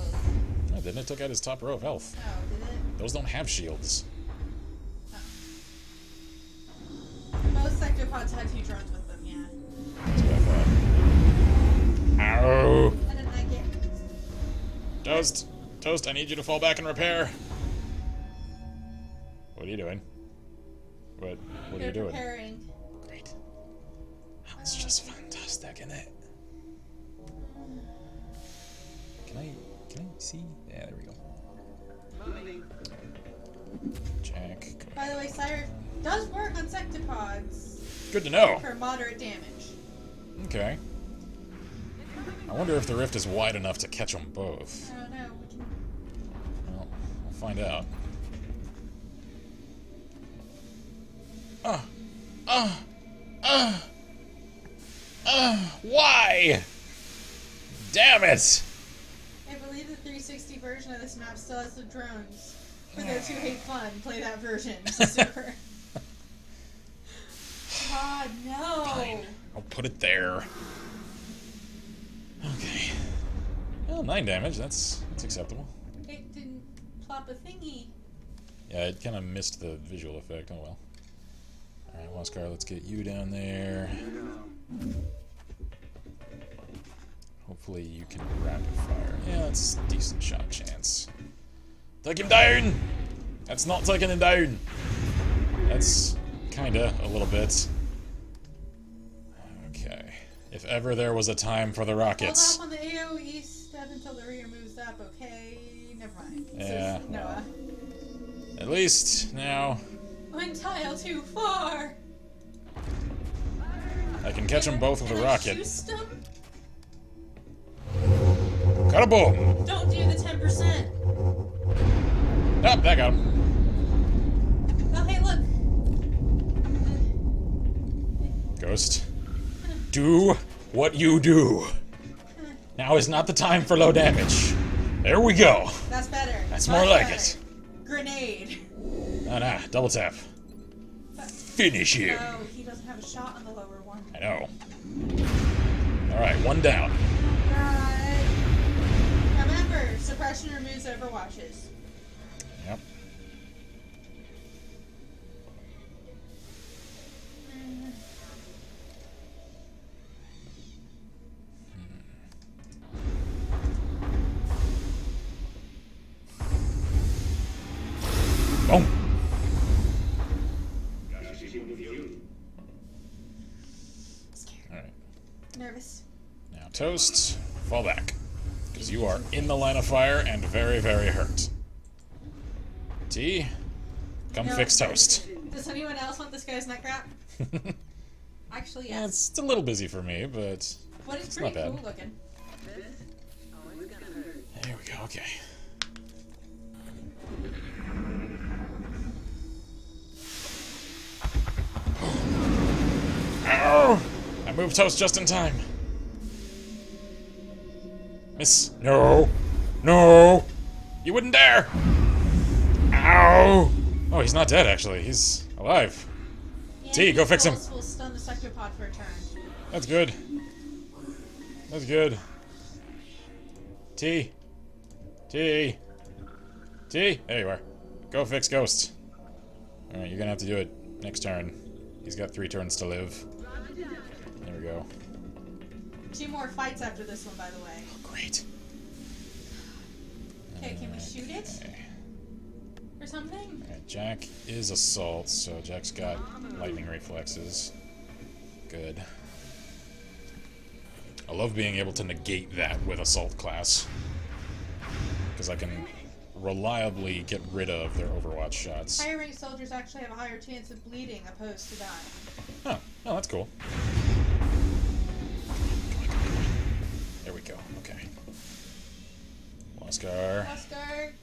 Oh, didn't it? Took out his top row of health. Oh, did it? Those don't have shields. Most sectopods had 2 drones with them, yeah. That's what I thought. Ow! I didn't like it. Toast! Toast, I need you to fall back and repair. What are you doing? What are They're you doing? preparing. Great. That's just fantastic, isn't it? Can I see? Yeah, there we go. Moving. Jack. By the way, Sire does work on sectopods Good to know. for moderate damage. Okay. I wonder if the rift is wide enough to catch them both. I don't know. We can... Well, we'll find out. Why? Damn it! I believe the 360 version of this map still has the drones. For those who hate fun, play that version. Super. God, no! Fine. I'll put it there. Okay. Well, 9 damage. That's acceptable. It didn't plop a thingy. Yeah, it kind of missed the visual effect. Oh well. Alright, Waskar, let's get you down there. Hopefully you can rapid fire. Yeah, that's a decent shot chance. Take him down! That's not taking him down! That's kinda a little bit. Okay. If ever there was a time for the Hold rockets. off on the AoE step until the rear moves up, okay? Never mind. Yeah, Says Noah. At least now One tile too far! I can catch them both with a Can I rocket. shoot them? Kaboom! Don't do the 10%. Oh, that got him. Oh, hey, look. Ghost. Do what you do. Now is not the time for low damage. There we go. That's better. That's Much more like better. it. Grenade. Nah, double tap. Finish him. Oh, he doesn't have a shot on the lower one. I know. Alright, 1 down. God. Remember, suppression removes overwatches. Yep. Boom. Alright. Nervous. Now, Toast, fall back. Because you are in the line of fire and very, very hurt. T, come No. fix Toast. Does anyone else want this guy's neck wrap? Actually, Yeah, yes. it's a little busy for me, but What is it's pretty not bad. cool looking. Oh, it's gonna hurt. There we go, okay. Ow! I moved Toast just in time. Miss. No! No! You wouldn't dare! Ow! Oh, he's not dead, actually. He's alive. T, go fix him. Will stun the sectopod for a turn. That's good. That's good. T. T. T. There you are. Go fix Ghost. Alright, you're gonna have to do it next turn. He's got 3 turns to live. There we go. 2 more fights after this one, by the way. Oh, great. Okay, can we shoot it? Okay. Or something? Alright, Jack is assault, so Jack's got lightning reflexes. Good. I love being able to negate that with assault class. Because I can reliably get rid of their Overwatch shots. Higher ranked soldiers actually have a higher chance of bleeding opposed to dying. Oh, oh, that's cool. There we go. Okay. Oscar, Oscar!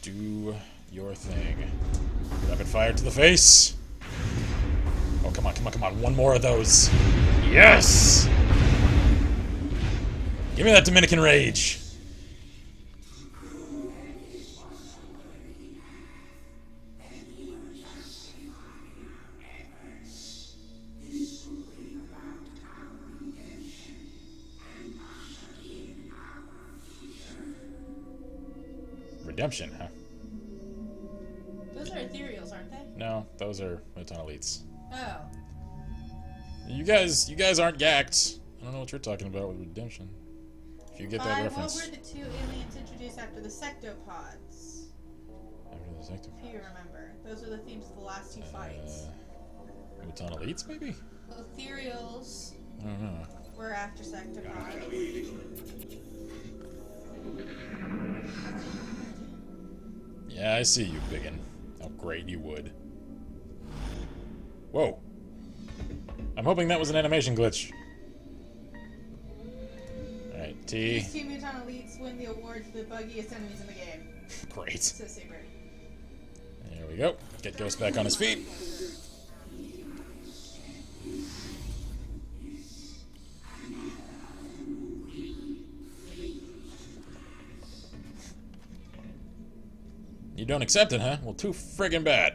do your thing. Rapid fire to the face. Oh, come on, come on, come on. One more of those. Yes! Give me that Dominican rage. Redemption, huh? Those are ethereals, aren't they? No, those are Muton Elites. Oh. You guys aren't yacked. I don't know what you're talking about with redemption. If you get that reference. What were the two aliens introduced after the sectopods? After the sector. If you remember. Those are the themes of the last two fights. Muton Elites, maybe? Ethereals I don't know. were after sectopods. Yeah, I see you, biggin. How great you would. Whoa. I'm hoping that was an animation glitch. Alright, T. These two Muton Elites win the award for the buggiest enemies in the game. Great. So super. There we go. Get Ghost back on his feet. You don't accept it, huh? Well, too friggin' bad.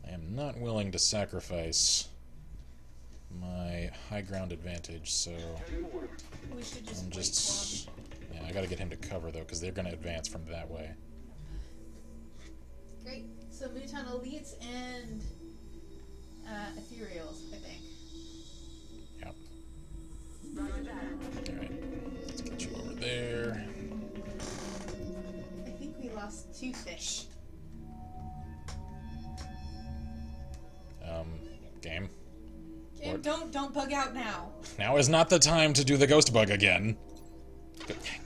I am not willing to sacrifice my high ground advantage, so We should just I'm wait just... Yeah, I gotta get him to cover, though, because they're gonna advance from that way. for him. Great. So Muton Elites and ethereals, I think. Yep. Alright, let's get you over there. I think we lost two fish. Game. Game, don't bug out now. Now is not the time to do the ghost bug again.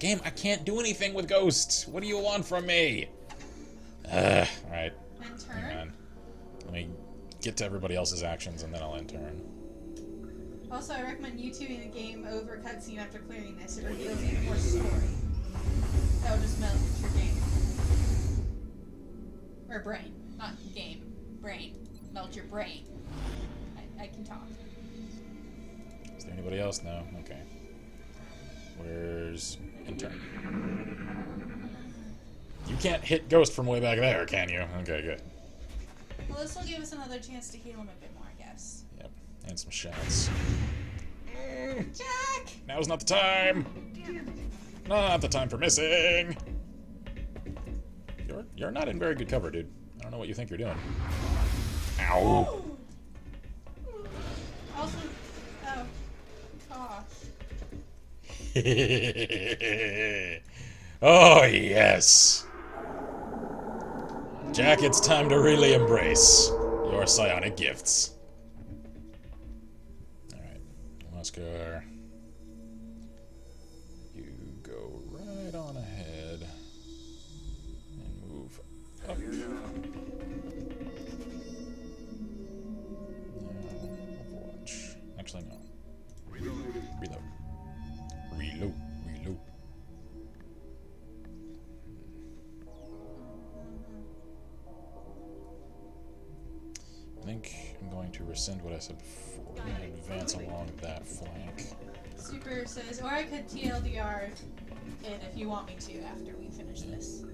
Game, I can't do anything with ghosts. What do you want from me? Alright. And Hang turn. on. Let me get to everybody else's actions and then I'll end turn. Also, I recommend YouTubing the game over cutscene after clearing this. It reveals even more story. That will just melt your game. Or brain. Not game. Brain. Melt your brain. I can talk. Is there anybody else? No? Okay. Where's intern? You can't hit ghost from way back there, can you? Okay, good. Well, this will give us another chance to heal him a bit more, I guess. Yep. And some shots. Jack! Now's not the time! Not the time for missing! You're not in very good cover, dude. I don't know what you think you're doing. Ow! Also, oh, gosh. Oh, yes! Jack, it's time to really embrace your psionic gifts. Alright, Oscar. You go right on ahead and move up. Now, Overwatch. Actually, no. Reload. Reload. Reload. I think I'm going to rescind what I said before. I'm going to advance along that flank. Super says, or I could TLDR it if you want me to after we finish this.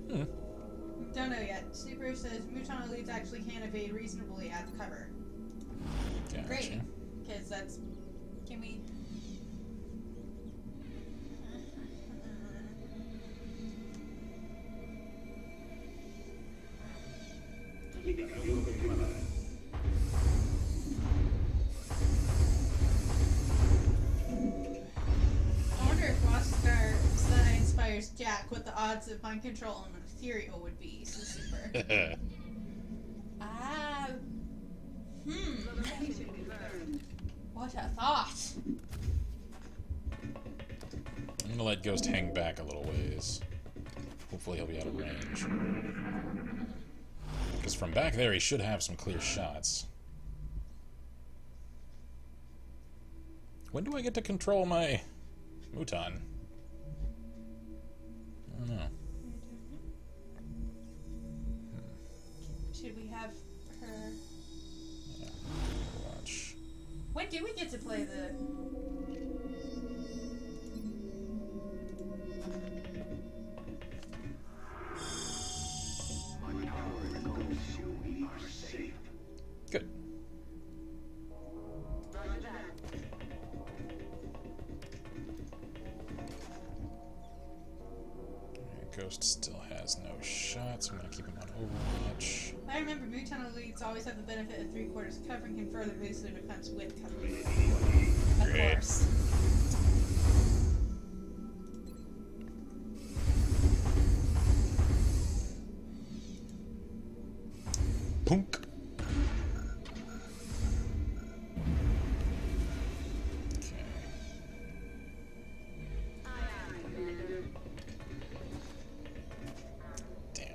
Don't know yet. Super says, Muton Elites actually can evade reasonably out of cover. Gotcha. Great. Because that's... Can we... I wonder if Oscar inspires Jack what the odds of mind control on an ethereal would be. So super. Ah. What a thought. I'm gonna let Ghost hang back a little ways. Hopefully he'll be out of range. Because from back there he should have some clear shots. When do I get to control my Muton? I don't know. Should we have her... Yeah, watch. When do we get to play the... My power echoes you. We are safe. Good. Ghost still has no shots. I'm gonna keep him on Overwatch. I remember Muton elites always have the benefit of 3/4 cover and can further boost their defense with cover. Of Great. course. Punk.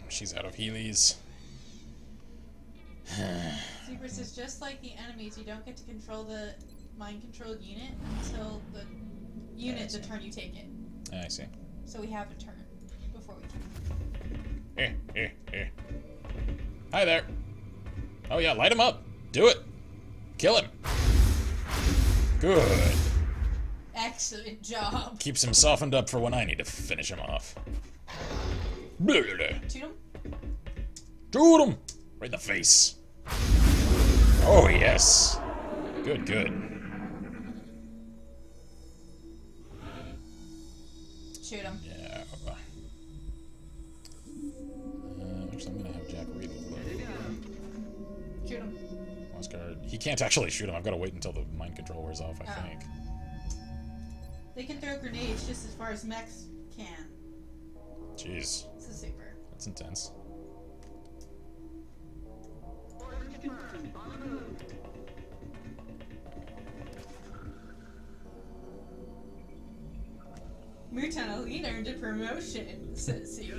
She's out of Heelys. Super says, just like the enemies, you don't get to control the mind-controlled unit until the unit the turn you take it. I see. So we have a turn before we can. Hi there. Oh yeah, light him up. Do it. Kill him. Good. Excellent job. Keeps him softened up for when I need to finish him off. Blah, blah, blah. Shoot him. Shoot him! Right in the face. Oh, yes. Good, good. Shoot him. Yeah. Actually, I'm gonna have Jack read Shoot him. Oscar. He can't actually shoot him. I've got to wait until the mind control wears off, I think. They can throw grenades just as far as mechs can. Jeez. It's a super. That's intense. Muton Elite earned a promotion, says Seeker.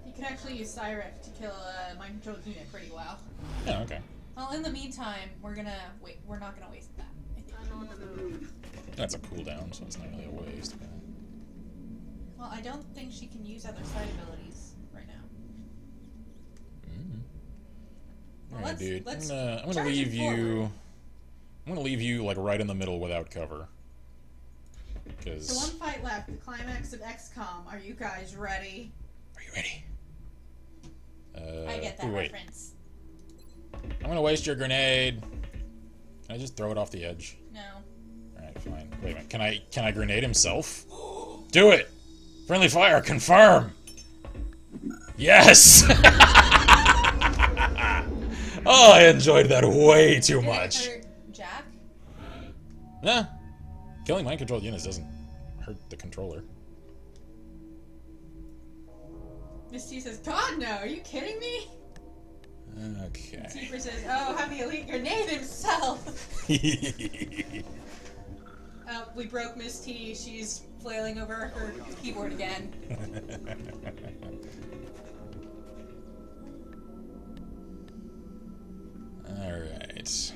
You could actually use Cyref to kill a mind-controlled unit pretty well. Yeah, okay. Well, in the meantime, we're gonna wait. We're not gonna waste that. I think. That's a cooldown, so it's not really a waste. But... Well, I don't think she can use other side abilities right now. Well, Alright, dude. let's I'm gonna charge leave it you. forward. I'm gonna leave you like right in the middle without cover. Because. So one fight left. The climax of XCOM. Are you guys ready? Are you ready? I get that ooh, wait. reference. I'm gonna waste your grenade. Can I just throw it off the edge? No. Alright, fine. Wait a minute. Can I grenade himself? Do it! Friendly fire, confirm! Yes! Oh, I enjoyed that way too Did it much. hurt Jack? Nah. Killing mind controlled units doesn't hurt the controller. Miss T says, God no, are you kidding me? Okay. Teeper says, oh, have the elite grenade himself. We broke Miss T. She's flailing over her keyboard again. Alright.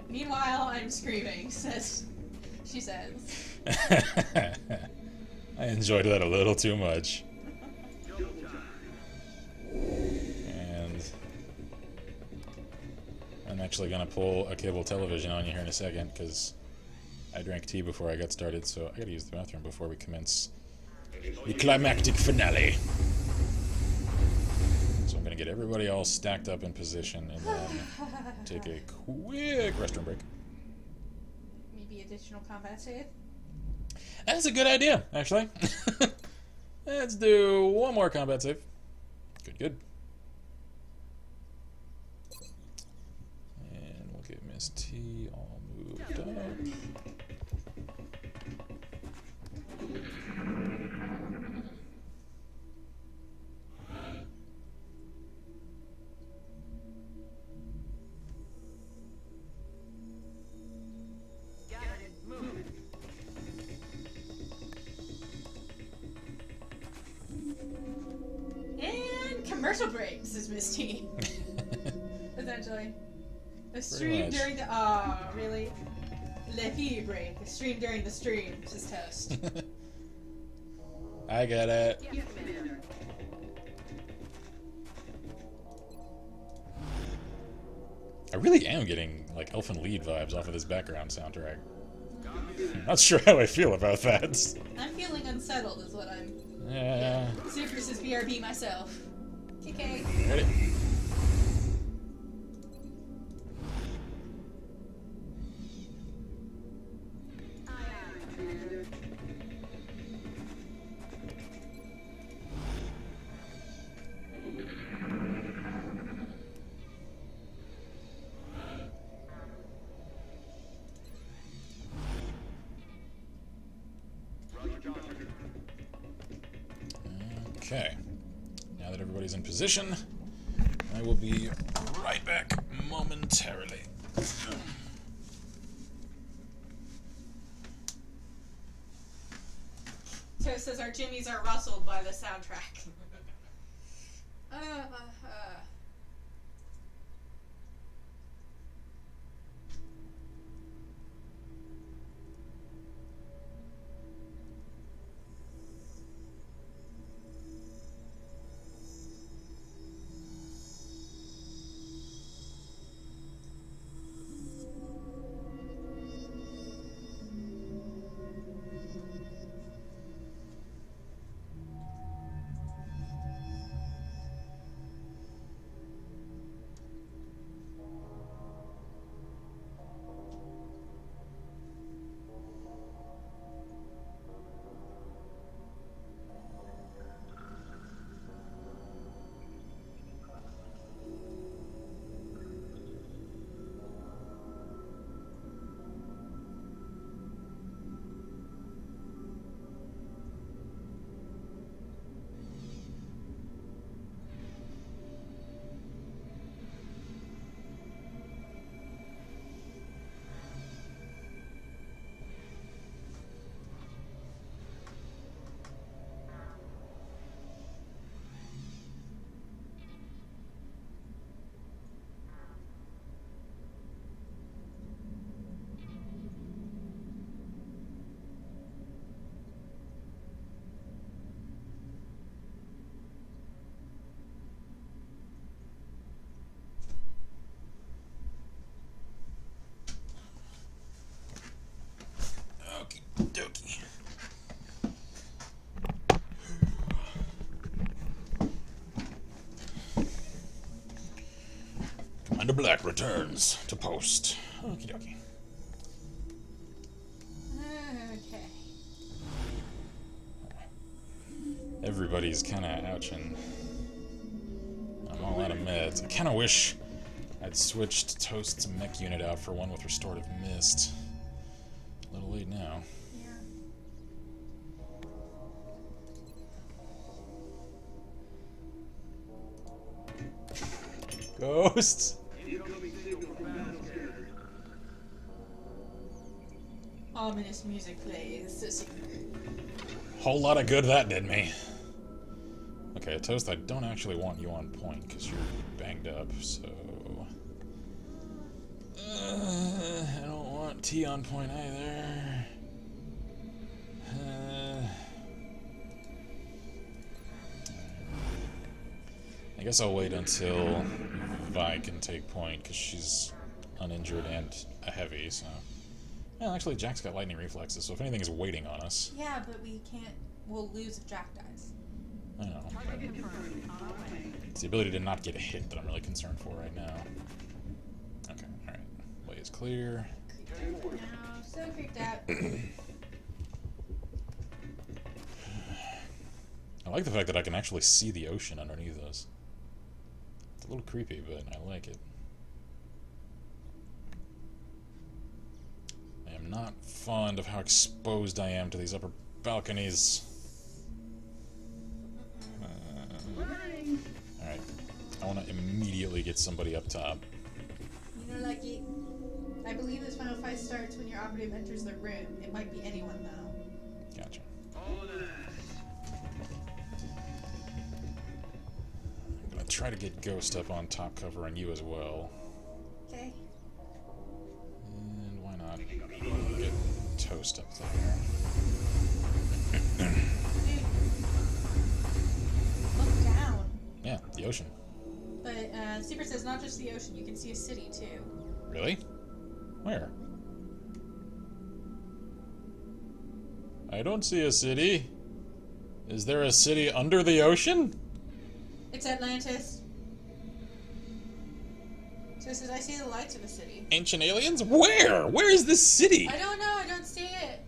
Meanwhile, I'm screaming, she says. I enjoyed that a little too much. And I'm actually gonna pull a cable television on you here in a second because I drank tea before I got started, so I gotta use the bathroom before we commence the climactic finale. So I'm gonna get everybody all stacked up in position and then take a quick restroom break. Maybe additional combat save? That's a good idea, actually. Let's do one more combat save. Good, good. And we'll get Miss T all moved up. And commercial breaks is Miss T. Essentially. The stream much. during the. Oh, really? Le fille break. The stream during the stream. Says Toast. I get it. Yes, Commander. I really am getting like Elfin Lied vibes off of this background soundtrack. I'm not sure how I feel about that. I'm feeling unsettled, is what I'm. Yeah. Super says BRB myself. KK. Ready? Okay. Now that everybody's in position, I will be right back momentarily. Toast says our jimmies are rustled by the soundtrack. Okie dokie. Commander Black returns to post. Okie dokie. Okay. Everybody's kind of ouching. I'm all out of meds. I kind of wish I'd switched Toast's mech unit out for one with restorative mist. A little late now. Ghosts! Ominous music plays. Whole lot of good that did me. Okay, Toast, I don't actually want you on point because you're banged up, so... I don't want T on point either. I guess I'll wait until Vi can take point because she's uninjured and a heavy, so... Well, actually, Jack's got lightning reflexes, so if anything is waiting on us... Yeah, but we can't... We'll lose if Jack dies. I know. It's the ability to not get a hit that I'm really concerned for right now. Okay, alright. Way is clear. No, so creeped out. like the fact that I can actually see the ocean underneath us. It's a little creepy, but I like it. I am not fond of how exposed I am to these upper balconies. Alright. I want to immediately get somebody up top. You know, Lucky, I believe this final fight starts when your operative enters the room. It might be anyone, though. Gotcha. I'm gonna try to get Ghost up on top cover and you as well. Okay. And why not get Toast up there? Dude. Look down. Yeah, the ocean. But Secret says not just the ocean, you can see a city too. Really? Where? I don't see a city. Is there a city under the ocean? It's Atlantis. So it says, I see the lights of a city. Ancient aliens? Where? Where is this city? I don't know, I don't see it.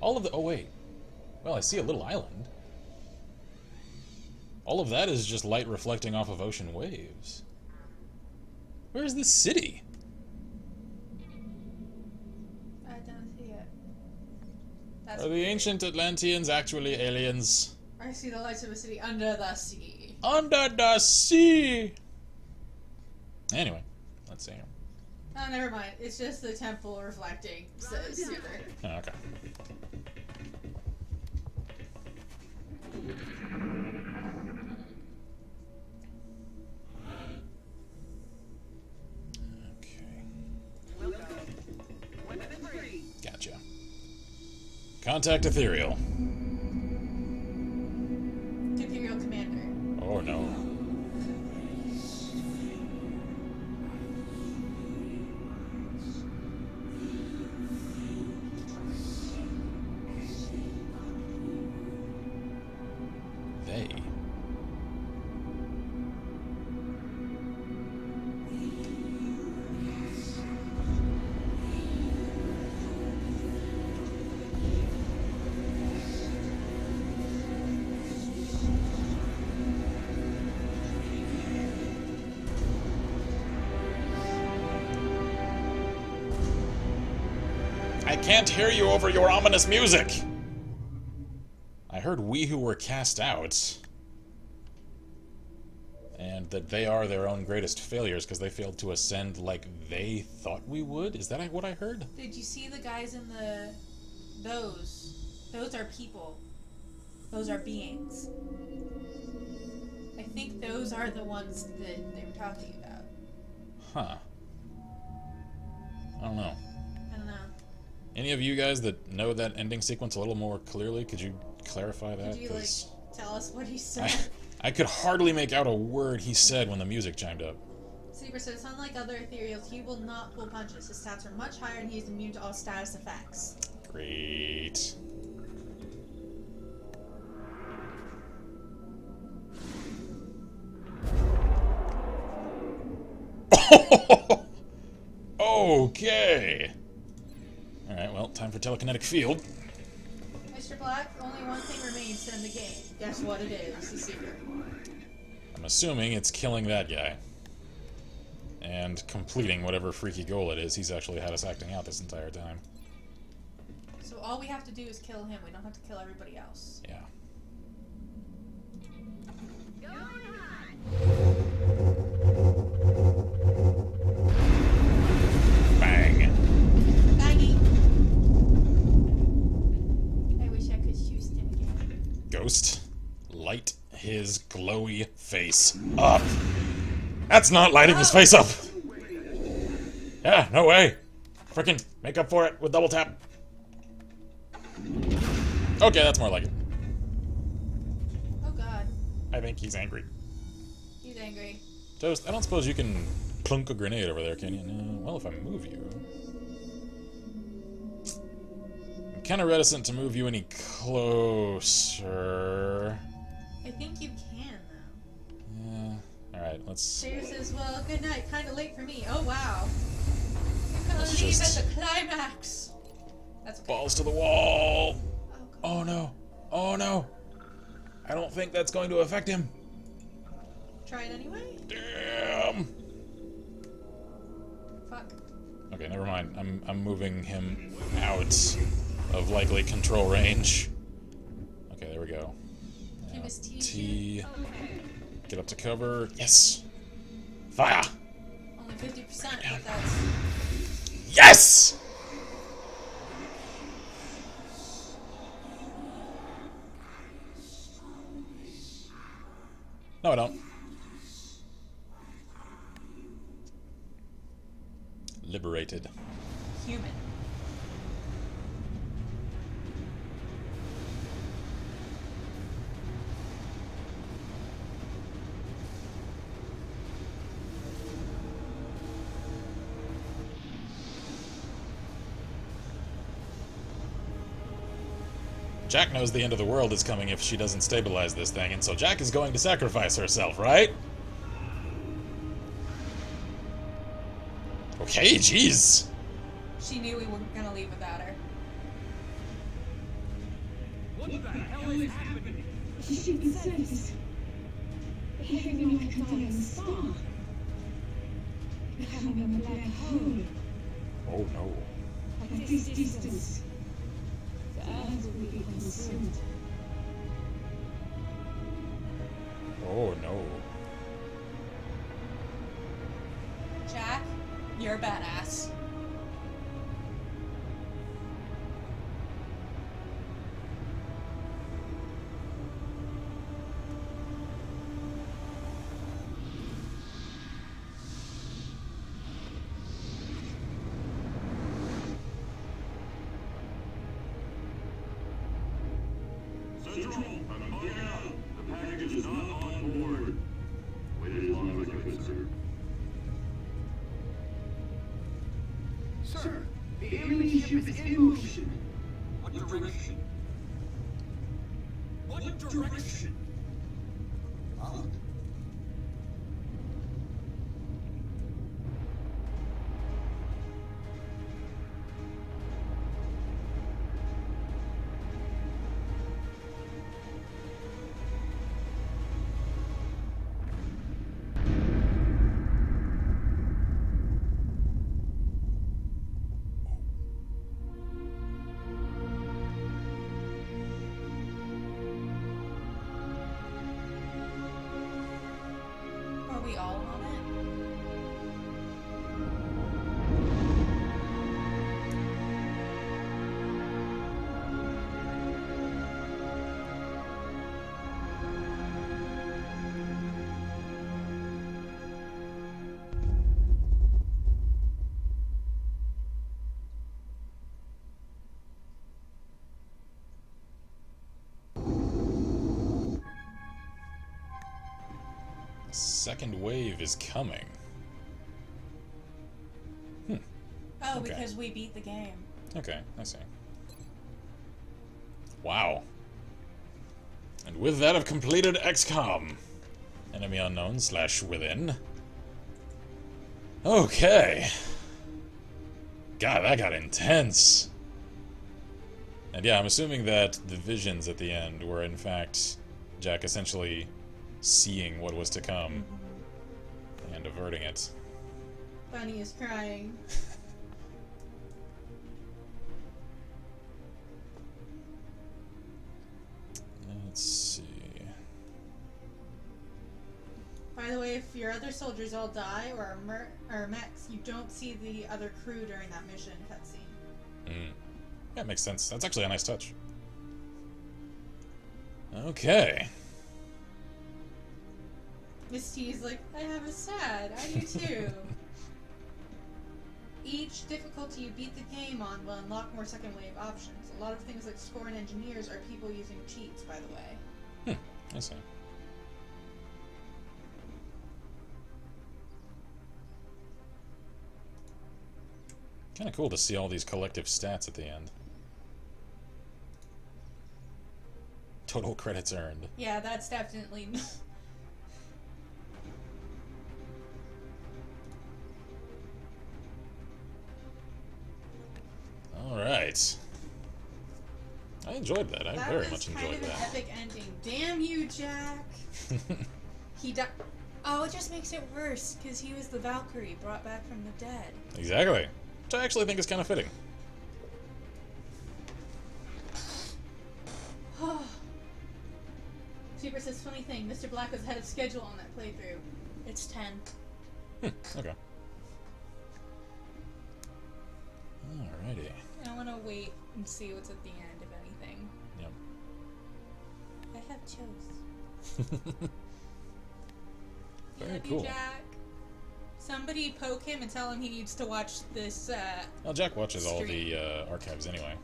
All of the... Oh, wait. Well, I see a little island. All of that is just light reflecting off of ocean waves. Where is this city? I don't see it. That's Are the ancient Atlanteans actually aliens? I see the lights of a city under the sea. Under the sea! Anyway, let's see here. Oh, never mind. It's just the temple reflecting, says Super. Oh, okay. Gotcha. Contact Ethereal. Imperial Commander. Oh no. They. I can't hear you over your ominous music! I heard we who were cast out. And that they are their own greatest failures because they failed to ascend like they thought we would? Is that what I heard? Did you see the guys in the... Those are people. Those are beings. I think those are the ones that they were talking about. Huh. I don't know. I don't know. Any of you guys that know that ending sequence a little more clearly, could you clarify that? Could you, like, 'Cause tell us what he said? I could hardly make out a word he said when the music chimed up. Sleeper says, unlike other ethereals, he will not pull punches. His stats are much higher and he's immune to all status effects. Great. Okay. Alright, well, time for telekinetic field. Mr. Black, only one thing remains to end the game. Guess what it is? The secret. I'm assuming it's killing that guy. And completing whatever freaky goal it is he's actually had us acting out this entire time. So all we have to do is kill him. We don't have to kill everybody else. Yeah. Bang! Baggy! I wish I could shoot him again. Ghost, light his glowy face up. That's not lighting his face up. Yeah, no way. Frickin' make up for it with double tap. Okay, that's more like it. Oh god. I think he's angry. He's angry. Toast, I don't suppose you can plunk a grenade over there, can you? No. Well, if I move you... I'm kind of reticent to move you any closer. I think you can, though. Yeah. Alright, let's... Trader says, well, good night. Kinda late for me. Oh, wow. You're gonna Let's leave just- at the climax. That's okay. Balls to the wall! Oh, god. Oh no! Oh no! I don't think that's going to affect him. Try it anyway? Damn. Fuck. Okay, never mind. I'm moving him out of likely control range. Okay, there we go. Keep his T. T. Get up to cover. Yes. Fire. Only 50%, but that's... Yes. No, I don't. Liberated. human. Jack knows the end of the world is coming if she doesn't stabilize this thing, and so Jack is going to sacrifice herself, right? Okay, jeez. She knew we weren't gonna leave without her. What the hell is happening? Shooting service. Behaving like a dying star. Becoming a black hole. Oh no. At this distance, the Earth will be consumed. Oh no. Jack, you're a badass. Central, I'm bugging out. The package is not on board. Wait as long as I could, sir. Sir, the alien ship is in motion. What direction? What direction? Huh? Are we all on it? Second wave is coming. Oh, Okay. because we beat the game. Okay, I see. Wow. And with that, I've completed XCOM. Enemy unknown / within. Okay. God, that got intense. And yeah, I'm assuming that the visions at the end were in fact Jack essentially seeing what was to come and averting it. Bunny is crying. Let's see. By the way, if your other soldiers all die or are mechs, you don't see the other crew during that mission cutscene. That makes sense. That's actually a nice touch. Okay. Miss T is like, I have a sad. I do too. Each difficulty you beat the game on will unlock more second wave options. A lot of things like score and engineers are people using cheats, by the way. I see. Kind of cool to see all these collective stats at the end. Total credits earned. Yeah, that's definitely... Alright. I enjoyed that. I very much That was kind enjoyed of an that. epic ending. Damn you, Jack. He died. Oh, it just makes it worse because he was the Valkyrie brought back from the dead. Exactly. Which I actually think is kind of fitting. Super says, funny thing, Mr. Black was ahead of schedule on that playthrough. It's 10. Okay. Alrighty. I want to wait and see what's at the end, if anything. Yep. I have chose. Very Love cool. you, Jack. Somebody poke him and tell him he needs to watch this, Well, Jack watches all stream. the archives anyway.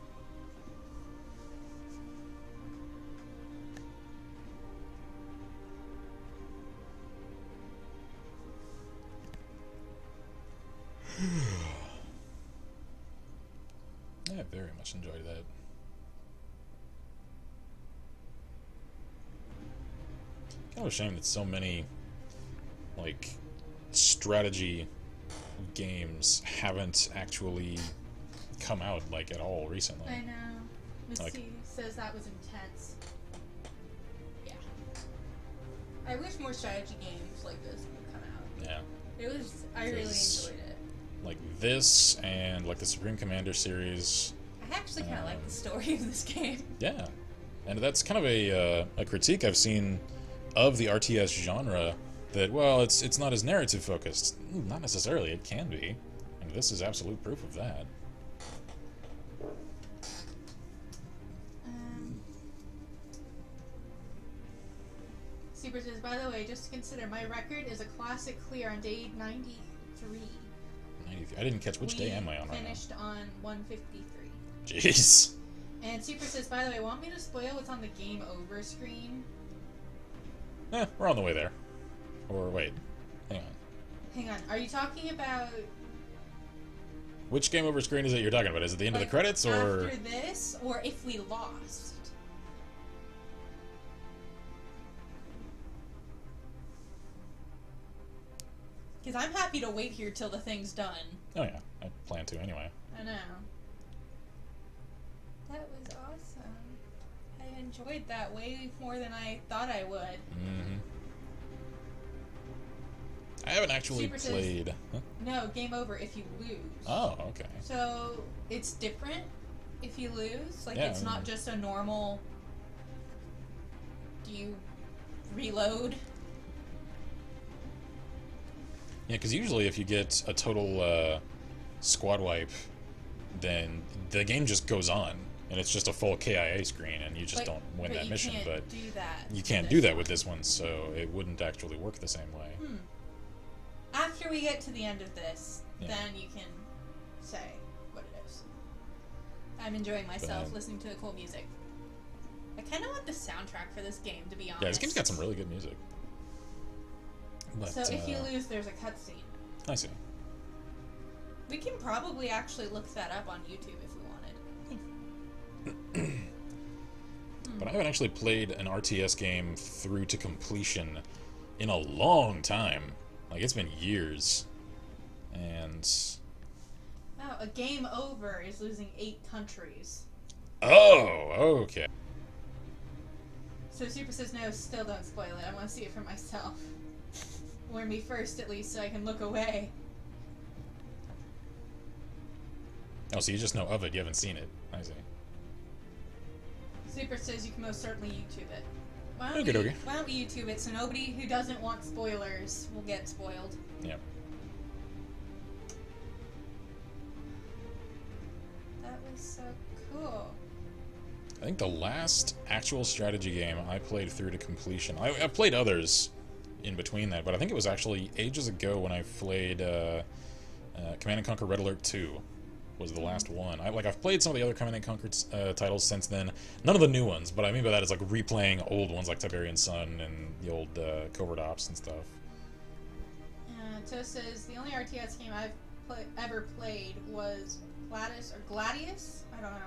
I very much enjoyed that. Kind of a shame that so many, like, strategy games haven't actually come out, like, at all recently. I know. Missy Like- says that was intense. Yeah. I wish more strategy games like this would come out. Yeah. It was. I really Because- enjoyed it. Like this and, like, the Supreme Commander series. I actually kind of like the story of this game. Yeah. And that's kind of a critique I've seen of the RTS genre, that, well, it's not as narrative focused. Not necessarily, it can be. And this is absolute proof of that. Super says, by the way, just to consider, my record is a classic clear on day 93. 93. I didn't catch which day am I on right now. Finished on 153. Jeez. And Super says, by the way, want me to spoil what's on the game over screen? We're on the way there. Or wait, hang on. Hang on, are you talking about Which game over screen is it you're talking about? Is it the end of the like, credits, or after this, or if we lost? Because I'm happy to wait here till the thing's done. oh yeah, I plan to anyway. I know. That was awesome. I enjoyed that way more than I thought I would. Mm-hmm. I haven't actually Super says- played. Huh? No, game over if you lose. Oh, okay. So it's different if you lose. Like Yeah, it's not mm. just a normal. Do you reload? Yeah, because usually if you get a total squad wipe, then the game just goes on, and it's just a full KIA screen, and you just But- don't win but that you mission. can't But do that. you with can't this do that one. with this one, so it wouldn't actually work the same way. After we get to the end of this, Yeah. then you can say what it is. I'm enjoying myself But- listening to the cool music. I kind of want the soundtrack for this game, to be honest. Yeah, this game's got some really good music. But, So if you lose, there's a cutscene. I see. We can probably actually look that up on YouTube if we wanted. But I haven't actually played an RTS game through to completion in a long time. Like, it's been years. And... Oh, a game over is losing 8 countries. oh, okay. So Super says no, still don't spoil it. I want to see it for myself. Warn me first, at least, so I can look away. Oh, so you just know of it, you haven't seen it. I see. Super says you can most certainly YouTube it. Why Okey-dokey. why don't we YouTube it so nobody who doesn't want spoilers will get spoiled? Yeah. That was so cool. I think the last actual strategy game I played through to completion... I've played others in between that, but I think it was actually ages ago when I played Command & Conquer Red Alert 2. Was the last one. I've played some of the other Command & Conquer titles since then. None of the new ones, but I mean by that is like replaying old ones like Tiberian Sun and the old Covert Ops and stuff. Toast says the only RTS game I've ever played was Gladius? I don't know.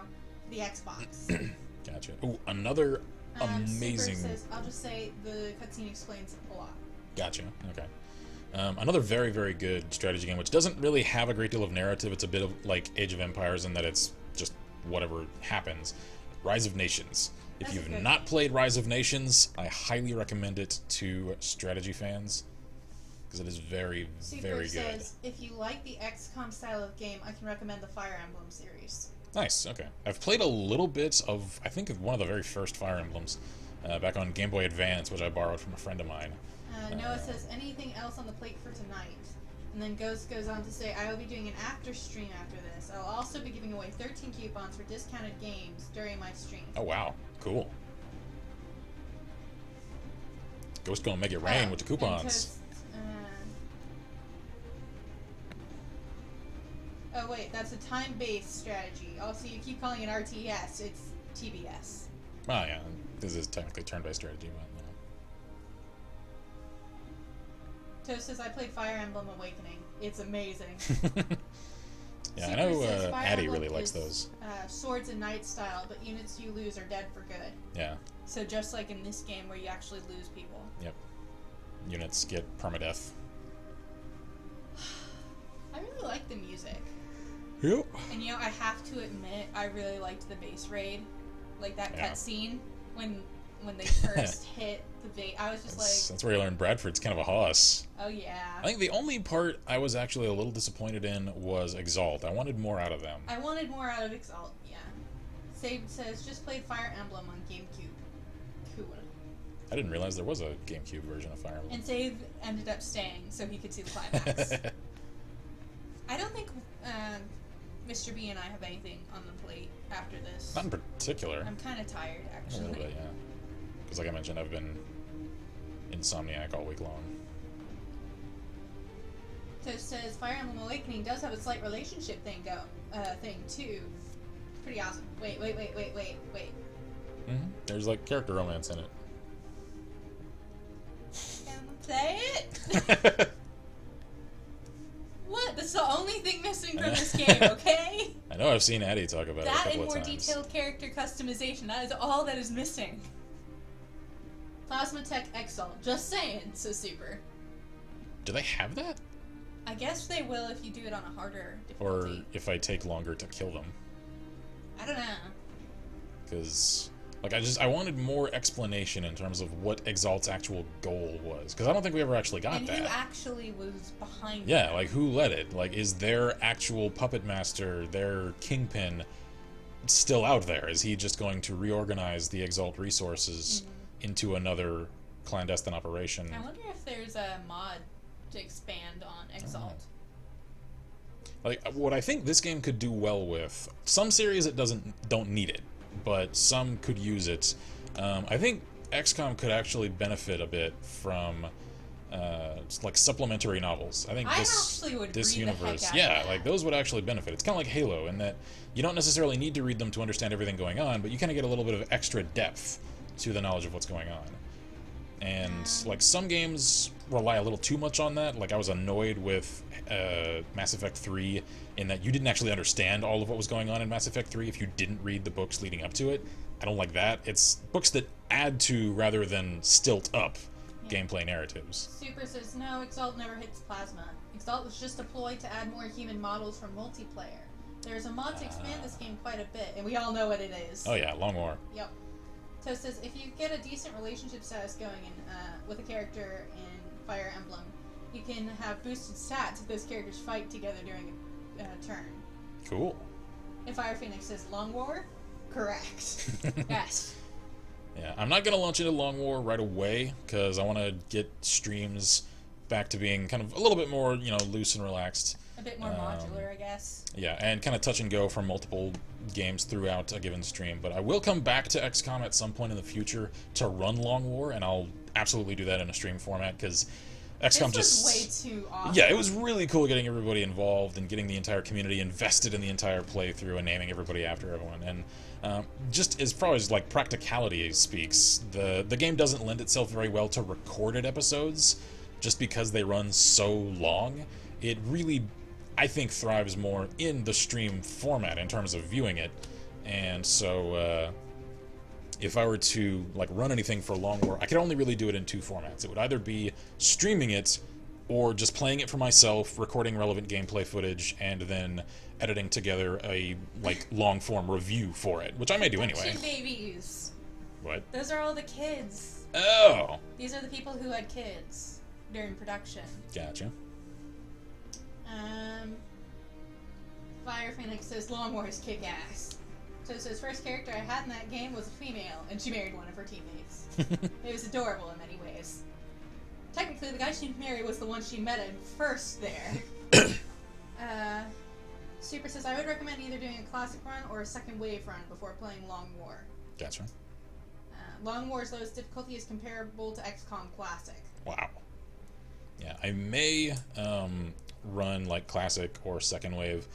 The Xbox. Gotcha. Ooh, another amazing... Super says, I'll just say the cutscene explains a lot. Gotcha. Okay. Another very, very good strategy game, which doesn't really have a great deal of narrative. It's a bit of like Age of Empires in that it's just whatever happens. Rise of Nations. If That's a you've good not game. played Rise of Nations, I highly recommend it to strategy fans because it is very, Super very good. says, if you like the XCOM style of game, I can recommend the Fire Emblem series. Nice. Okay, I've played a little bit of, I think, one of the very first Fire Emblems back on Game Boy Advance, which I borrowed from a friend of mine. Noah says, anything else on the plate for tonight? And then Ghost goes on to say, I will be doing an after stream after this. I'll also be giving away 13 coupons for discounted games during my stream. Oh wow, cool. Ghost gonna make it rain with the coupons. And Toast, oh wait, that's a time-based strategy. Also, you keep calling it RTS, it's TBS. Oh yeah, this is technically turn-based strategy, but Toast says, I played Fire Emblem Awakening. It's amazing. yeah, I Super know says, Fire Addie Emblem really likes is, those. Swords and Knight style, but units you lose are dead for good. Yeah, So just like in this game where you actually lose people. yep. Units get permadeath. I really like the music. Yep. And you know, I have to admit, I really liked the base raid. Like that Yeah. cutscene when they first hit the base. I was just That's where you learn Bradford's kind of a hoss. like, oh yeah. I think the only part I was actually a little disappointed in was Exalt. I wanted more out of them. I wanted more out of Exalt, yeah. Save says, just played Fire Emblem on GameCube. Cool. I didn't realize there was a GameCube version of Fire Emblem. And Save ended up staying so he could see the climax. I don't think Mr. B and I have anything on the plate after this. Not in particular. I'm kind of tired, A actually. little bit, yeah. Because like I mentioned, I've been insomniac all week long. Toast says Fire Emblem Awakening does have a slight relationship thing too. Pretty awesome. Wait. There's like character romance in it. Can I play it? What? That's the only thing missing from this game, okay? I know I've seen Addie talk about it a That couple and of more times. detailed character customization. That is all that is missing. Plasma Tech Exalt. Just saying. So super. Do they have that? I guess they will if you do it on a harder Or difficulty. if I take longer to kill them? I don't know. Because like I wanted more explanation in terms of what Exalt's actual goal was. Because I don't think we ever actually got And that. who actually was behind Yeah, it? like who led it? Like, is their actual puppet master, their kingpin, still out there? Is he just going to reorganize the Exalt resources into another clandestine operation? I wonder if there's a mod to expand on Exalt. Like, what I think this game could do well with, some series it don't need it, but some could use it. I think XCOM could actually benefit a bit from like supplementary novels. I think I this actually would this read the heck universe, out of yeah, that. like those would actually benefit. It's kind of like Halo in that you don't necessarily need to read them to understand everything going on, but you kind of get a little bit of extra depth to the knowledge of what's going on. And like some games rely a little too much on that. Like I was annoyed with Mass Effect 3 in that you didn't actually understand all of what was going on in Mass Effect 3 if you didn't read the books leading up to it. I don't like that. It's books that add to rather than stilt up gameplay narratives. Super says, no, Exalt never hits Plasma. Exalt was just deployed to add more human models for multiplayer. There's a mod to expand this game quite a bit, and we all know what it is. Oh yeah, Long War. Yep. Toast says, if you get a decent relationship status going with a character in Fire Emblem, you can have boosted stats if those characters fight together during a turn. Cool. And Fire Phoenix says, Long War? Correct. Yes. Yeah, I'm not gonna launch into Long War right away because I want to get streams back to being kind of a little bit more, you know, loose and relaxed. A bit more modular, I guess. Yeah, and kind of touch and go from multiple games throughout a given stream. But I will come back to XCOM at some point in the future to run Long War, and I'll absolutely do that in a stream format because XCOM This just was way too awesome. yeah, it was really cool getting everybody involved and getting the entire community invested in the entire playthrough and naming everybody after everyone. And just as far as like practicality speaks, the game doesn't lend itself very well to recorded episodes, just because they run so long. It really, I think, thrives more in the stream format in terms of viewing it. And so if I were to like run anything for Long War, I could only really do it in two formats. It would either be streaming it or just playing it for myself, recording relevant gameplay footage, and then editing together a like long form review for it, which I may do anyway. Production babies. What? Those are all the kids. Oh. These are the people who had kids during production. Gotcha. Fire Phoenix says Longmore's kick ass. So his first character I had in that game was a female, and she married one of her teammates. It was adorable in many ways. Technically, the guy she married was the one she met at first there. Super says, I would recommend either doing a classic run or a second wave run before playing Long War. Gotcha. Long War's lowest difficulty is comparable to XCOM Classic. Wow. Yeah, I may run like classic or second wave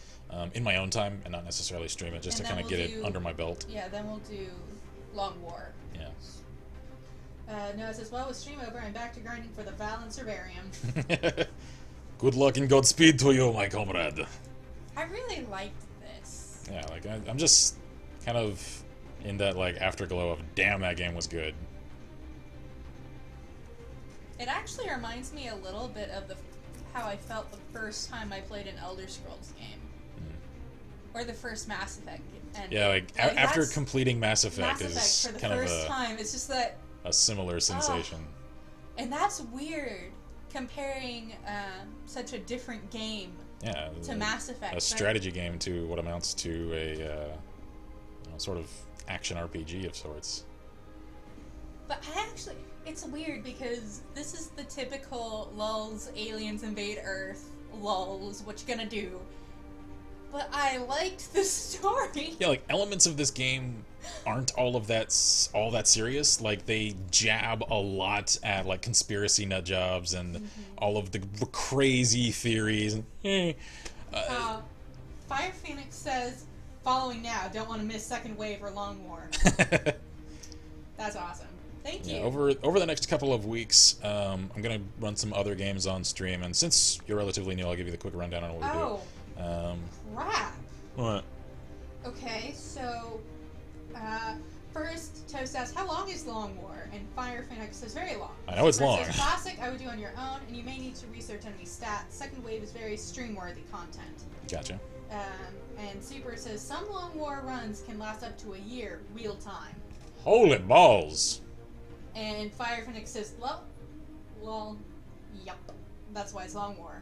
in my own time and not necessarily stream it, just And to kind then of we'll get do- it under my belt. Yeah, then we'll do Long War. Yeah. Noah says, well, with stream over, I'm back to grinding for the Val and Servarium. Good luck and Godspeed to you, my comrade. I really liked this. Yeah, like I'm just kind of in that like afterglow of damn, that game was good. It actually reminds me a little bit of how I felt the first time I played an Elder Scrolls game. Or the first Mass Effect. And Yeah, like after that's- completing Mass Effect Mass Effect is for the kind of first time, it's just that, a similar sensation. and that's weird, comparing such a different game Yeah, to Mass Effect. a right? strategy game to what amounts to a sort of action RPG of sorts. But it's weird because this is the typical lulz, aliens invade Earth, lulz, what you gonna do? But I liked the story. Yeah, like elements of this game aren't all that serious. Like they jab a lot at like conspiracy nut jobs and all of the crazy theories. And, Fire Phoenix says, following now, don't want to miss second wave or Long War. That's awesome. Thank you. Yeah, over the next couple of weeks, I'm gonna run some other games on stream, and since you're relatively new, I'll give you the quick rundown on what we do. Crap. What? Okay, so first Toast asks, how long is Long War? And Fire Phoenix says, very long. I know it's First long. says, classic, I would do on your own, and you may need to research enemy stats. Second wave is very stream-worthy content. Gotcha. And Super says, some Long War runs can last up to a year, real time. Holy balls! And Fire Phoenix says, lol, yup. That's why it's Long War.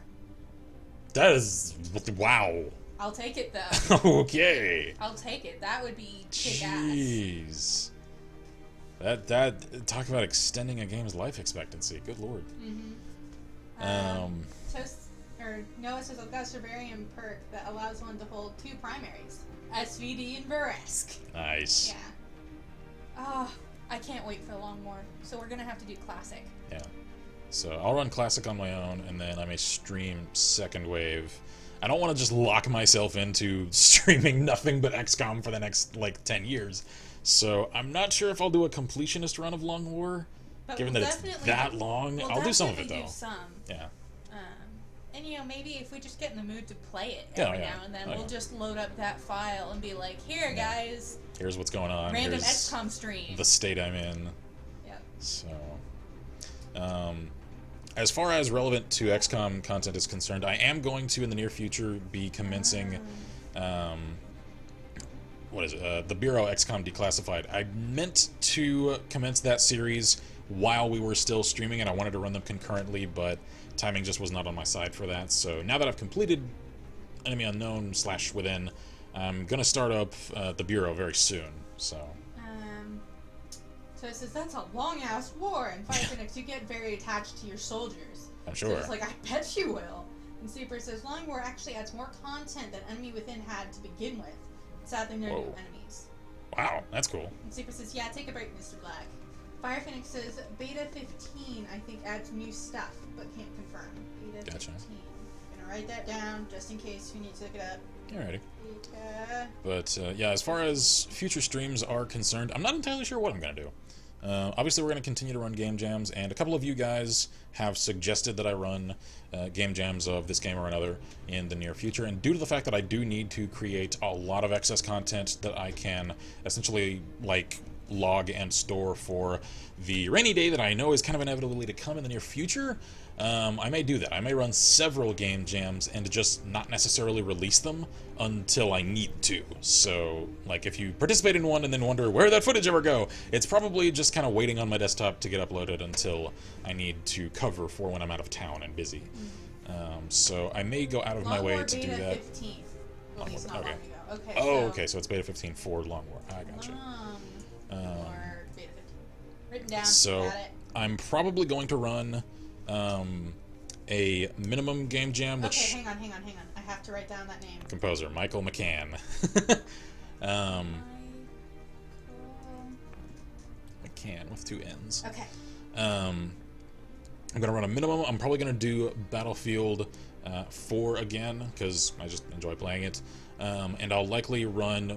That is wow. I'll take it, though. Okay. I'll take it. That would be kick-ass. Jeez. That talk about extending a game's life expectancy. Good lord. Noah says, I've got a Servarium perk that allows one to hold 2 primaries. SVD and Burresque. Nice. Yeah. Oh, I can't wait for Long War. So we're gonna have to do Classic. Yeah. So I'll run Classic on my own, and then I may stream Second Wave. I don't want to just lock myself into streaming nothing but XCOM for the next, like, 10 years. So I'm not sure if I'll do a completionist run of Long War, But given we'll that it's definitely- that long. we'll I'll do some of it, definitely though. do some. Yeah. And maybe if we just get in the mood to play it Yeah, every yeah. now and then, Oh, we'll yeah. just load up that file and be like, here, Yeah. guys, Here's what's going on. random Here's XCOM stream. the state I'm in. Yep. So, as far as relevant to XCOM content is concerned, I am going to, in the near future, be commencing, what is it, the Bureau XCOM Declassified. I meant to commence that series while we were still streaming, and I wanted to run them concurrently, but timing just was not on my side for that. So now that I've completed Enemy Unknown / Within, I'm going to start up the Bureau very soon, so... So it says, that's a long-ass war, and Fire Phoenix, you get very attached to your soldiers. I'm So sure. it's like, I bet you will. And Super says, Long War actually adds more content than Enemy Within had to begin with. Sadly, no new Whoa. enemies. Wow, that's cool. And Super says, yeah, take a break, Mr. Black. Fire Phoenix says, Beta 15, I think, adds new stuff, but can't confirm. Beta Gotcha. 15. I'm gonna write that down, just in case you need to look it up. Alrighty. Beta... But yeah, as far as future streams are concerned, I'm not entirely sure what I'm going to do. Obviously, we're going to continue to run game jams, and a couple of you guys have suggested that I run game jams of this game or another in the near future. And due to the fact that I do need to create a lot of excess content that I can essentially like log and store for the rainy day that I know is kind of inevitably to come in the near future. I may do that. I may run several game jams and just not necessarily release them until I need to. So, like, if you participate in one and then wonder where that footage ever go, it's probably just kind of waiting on my desktop to get uploaded until I need to cover for when I'm out of town and busy. So I may go out of my way to do that. 15 released not long ago. Okay. Okay, so it's beta 15 for Long War. I gotcha. Or beta 15. Written down. So Got it. I'm probably going to run a minimum game jam, which... Okay, hang on. I have to write down that name. Composer, Michael McCann. McCann with 2 N's. Okay. I'm going to run a minimum. I'm probably going to do Battlefield 4 again, because I just enjoy playing it. And I'll likely run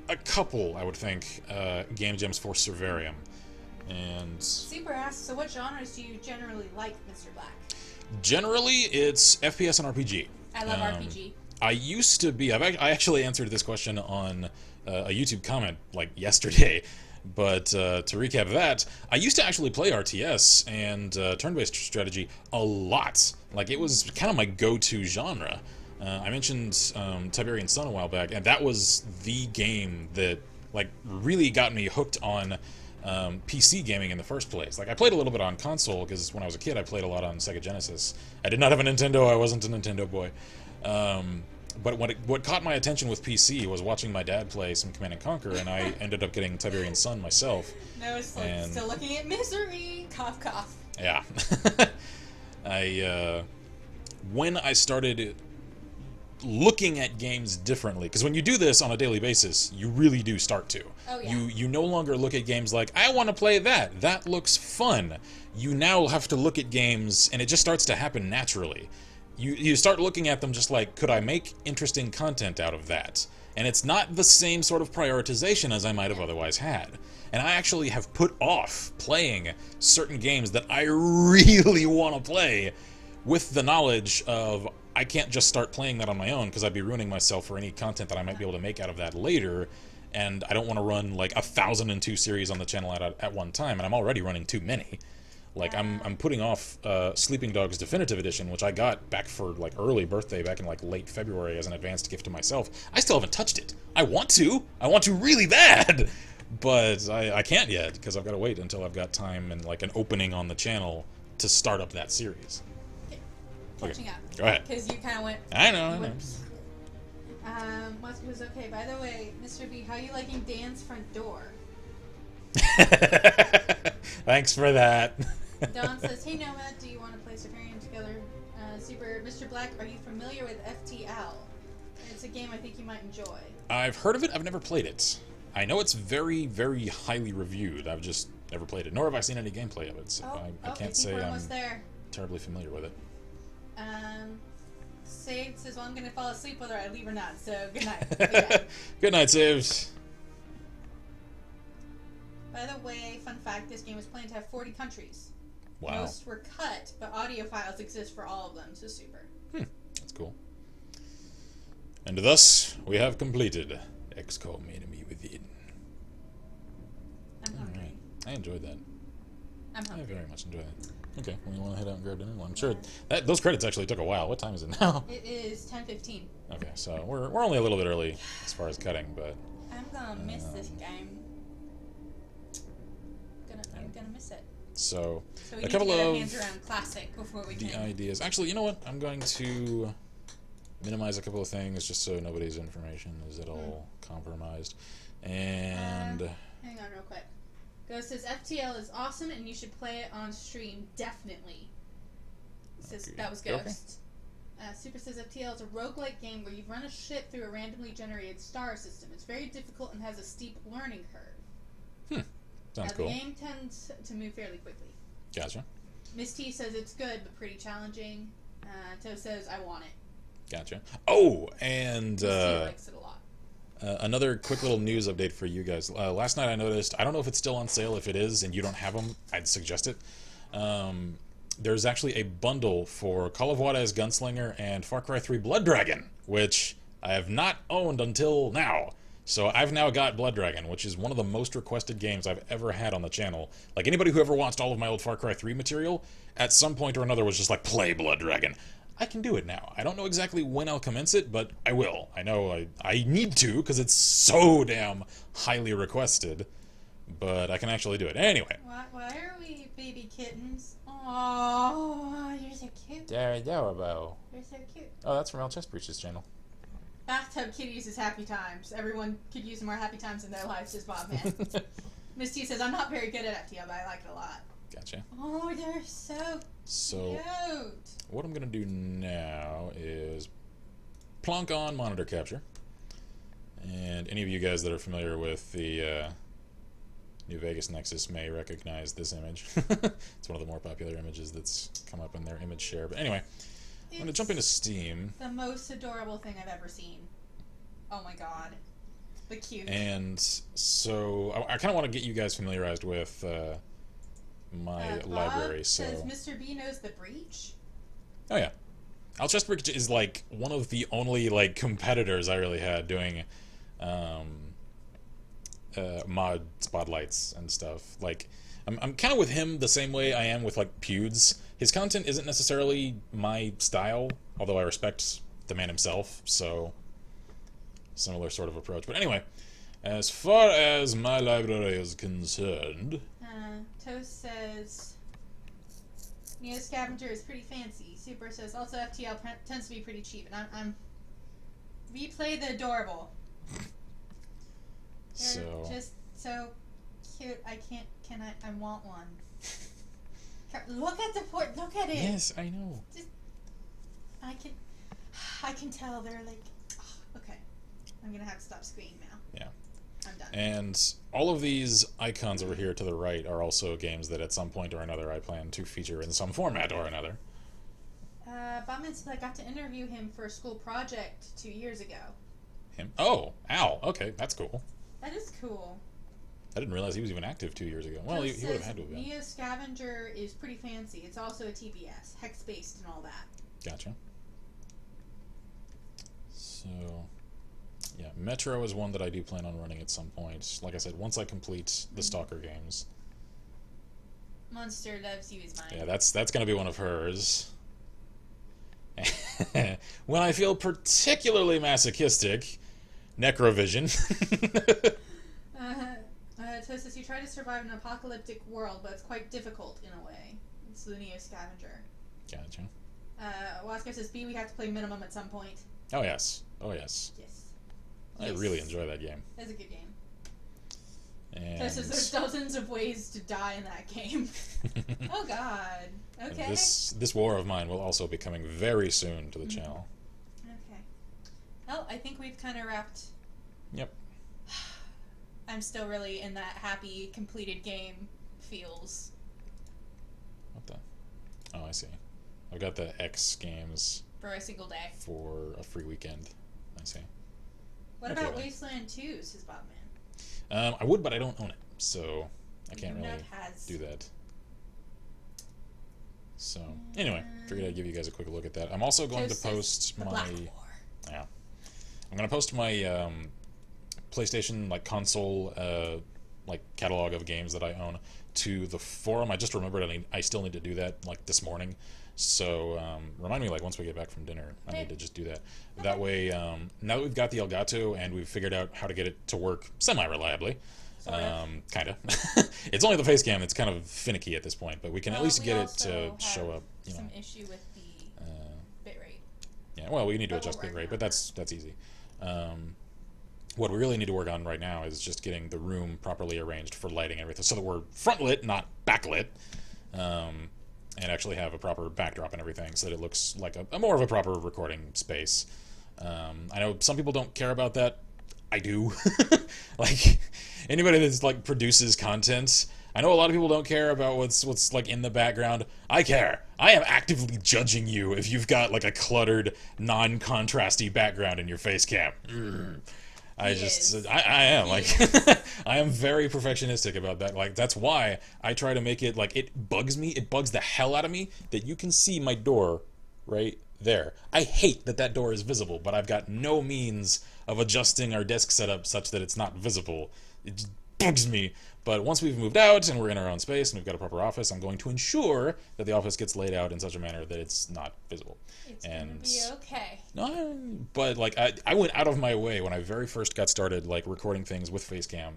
a couple, I would think, game jams for Servarium. And Super asks, so what genres do you generally like, Mr. Black? Generally, it's FPS and RPG. I love RPG. I used to be... I actually answered this question on a YouTube comment, like, yesterday. But to recap that, I used to actually play RTS and turn-based strategy a lot. Like, it was kind of my go-to genre. I mentioned Tiberian Sun a while back, and that was the game that, like, really got me hooked on PC gaming in the first place. Like, I played a little bit on console, because when I was a kid, I played a lot on Sega Genesis. I did not have a Nintendo. I wasn't a Nintendo boy. But what caught my attention with PC was watching my dad play some Command & Conquer, and I ended up getting Tiberian Sun myself. No, it's still looking at misery. Cough, cough. Yeah. When I started looking at games differently, because when you do this on a daily basis, you really do start to. Oh, yeah. You no longer look at games like, I want to play that. That looks fun. You now have to look at games, and it just starts to happen naturally. You start looking at them just like, could I make interesting content out of that? And it's not the same sort of prioritization as I might have otherwise had. And I actually have put off playing certain games that I really want to play with the knowledge of I can't just start playing that on my own, because I'd be ruining myself for any content that I might be able to make out of that later. And I don't want to run like 1,002 series on the channel at one time, and I'm already running too many. Like, I'm putting off Sleeping Dogs Definitive Edition, which I got back for, like, early birthday back in, like, late February as an advanced gift to myself. I still haven't touched it. I want to. I want to really bad. But I can't yet, because I've got to wait until I've got time and, like, an opening on the channel to start up that series. Catching up. Go ahead. Because you kind of went... I know. What was okay. By the way, Mr. B, how are you liking Dan's front door? Thanks for that. Don says, hey Nomad, do you want to play Servarium together? Super. Mr. Black, are you familiar with FTL? It's a game I think you might enjoy. I've heard of it. I've never played it. I know it's very, very highly reviewed. I've just never played it, nor have I seen any gameplay of it, so I can't say I'm terribly familiar with it. Saved says, well, I'm going to fall asleep whether I leave or not, so good night. Good night, Saved. By the way, fun fact, this game was planned to have 40 countries. Wow. Most were cut, but audio files exist for all of them, so super. That's cool. And thus, we have completed XCOM Enemy Within. I'm hungry. Right. I enjoyed that. I'm hungry. I very much enjoyed it. Okay, well, you want to head out and grab dinner? Well, I'm sure those credits actually took a while. What time is it now? It is 10:15. Okay, so we're only a little bit early as far as cutting, but... I'm gonna miss this game. I'm gonna miss it. So we a need couple to get our of hands around Classic before we the can. ideas. Actually, you know what? I'm going to minimize a couple of things just so nobody's information is at all compromised. And hang on real quick. Ghost says FTL is awesome and you should play it on stream. Definitely. Says that was Ghost. Okay. Super says FTL is a roguelike game where you run a ship through a randomly generated star system. It's very difficult and has a steep learning curve. Sounds cool. The game tends to move fairly quickly. Gotcha. Miss T says it's good but pretty challenging. Toe says I want it. Gotcha. Oh, and Miss T likes it a lot. another quick little news update for you guys. Last night I noticed, I don't know if it's still on sale. If it is and you don't have them, I'd suggest it. There's actually a bundle for Call of Juarez Gunslinger and Far Cry 3 Blood Dragon, which I have not owned until now. So I've now got Blood Dragon, which is one of the most requested games I've ever had on the channel. Like, anybody who ever watched all of my old Far Cry 3 material, at some point or another was just like, play Blood Dragon. I can do it now. I don't know exactly when I'll commence it, but I will. I know I need to, because it's so damn highly requested. But I can actually do it. Anyway. Why are we baby kittens? Oh, you're so cute. They're adorable. You're so cute. Oh, that's from El Chess Breach's channel. Bathtub kitties is happy times. Everyone could use some more happy times in their lives, says Bob Man. Miss T says, I'm not very good at FTL, but I like it a lot. Gotcha. Oh, they're so cute. What I'm going to do now is plonk on monitor capture. And any of you guys that are familiar with the New Vegas Nexus may recognize this image. It's one of the more popular images that's come up in their image share. But anyway, I'm going to jump into Steam. The most adorable thing I've ever seen. Oh my god. The cute. And so I kind of want to get you guys familiarized with my library. Bob So says Mr. B knows the breach. Oh yeah, Al Chesterfield is like one of the only like competitors I really had doing mod spotlights and stuff. Like I'm kind of with him the same way I am with like Pewds. His content isn't necessarily my style, although I respect the man himself. So similar sort of approach. But anyway, as far as my library is concerned, Toast says Neo Scavenger is pretty fancy. Super says also FTL tends to be pretty cheap, and I'm replay the adorable. They're just so cute. I want one. Look at the port. Look at it. Yes, I know. I can tell they're like. Okay, I'm gonna have to stop squeaking now. Yeah. I'm done. And all of these icons over here to the right are also games that at some point or another I plan to feature in some format or another. Bobman said I got to interview him for a school project 2 years ago. Him? Oh, Al. Okay, that's cool. That is cool. I didn't realize he was even active 2 years ago. Well, he would have had to have been. Neo Scavenger is pretty fancy. It's also a TBS, hex-based and all that. Gotcha. So, yeah, Metro is one that I do plan on running at some point. Like I said, once I complete the Stalker games. Monster Loves You is mine. Yeah, that's going to be one of hers. When I feel particularly masochistic, Necrovision. Toast says you try to survive an apocalyptic world, but it's quite difficult in a way. It's the Neo Scavenger. Gotcha. Wasker says, B, we have to play minimum at some point. Oh, yes. Oh, yes. Yes. I really enjoy that game. That's a good game. And Toast says there's dozens of ways to die in that game. Oh, God. Okay. This war of mine will also be coming very soon to the channel. Okay. Well, I think we've kind of wrapped. Yep. I'm still really in that happy, completed game feels. What the? Oh, I see. I've got the X games For a single day. for a free weekend. I see. What Okay. about Wasteland 2, says Bobman? I would, but I don't own it, so I can't really Nut has. do that. So, anyway, figured I'd give you guys a quick look at that. I'm also going to post The my... Black War. Yeah. I'm going to post my PlayStation console catalog of games that I own to the forum. I just remembered I still need to do that this morning. So remind me once we get back from dinner. I need to just do that. That way, now that we've got the Elgato and we've figured out how to get it to work semi-reliably, kind of. It's only the face cam that's kind of finicky at this point, but we can at least get it to show up. Some issue with the bitrate. Yeah, well, we need to adjust bitrate, but that's easy. What we really need to work on right now is just getting the room properly arranged for lighting and everything, so that we're front lit, not backlit, and actually have a proper backdrop and everything, so that it looks like a more of a proper recording space. I know some people don't care about that. I do. Anybody that's produces content, I know a lot of people don't care about what's in the background. I care. I am actively judging you if you've got a cluttered, non-contrasty background in your face cam. I am I am very perfectionistic about that. That's why I try to make it it bugs me. It bugs the hell out of me that you can see my door right there. I hate that door is visible, but I've got no means of adjusting our desk setup such that it's not visible. It just bugs me. But once we've moved out and we're in our own space and we've got a proper office, I'm going to ensure that the office gets laid out in such a manner that it's not visible. It's gonna be okay. No, but like I went out of my way when I very first got started like recording things with Facecam.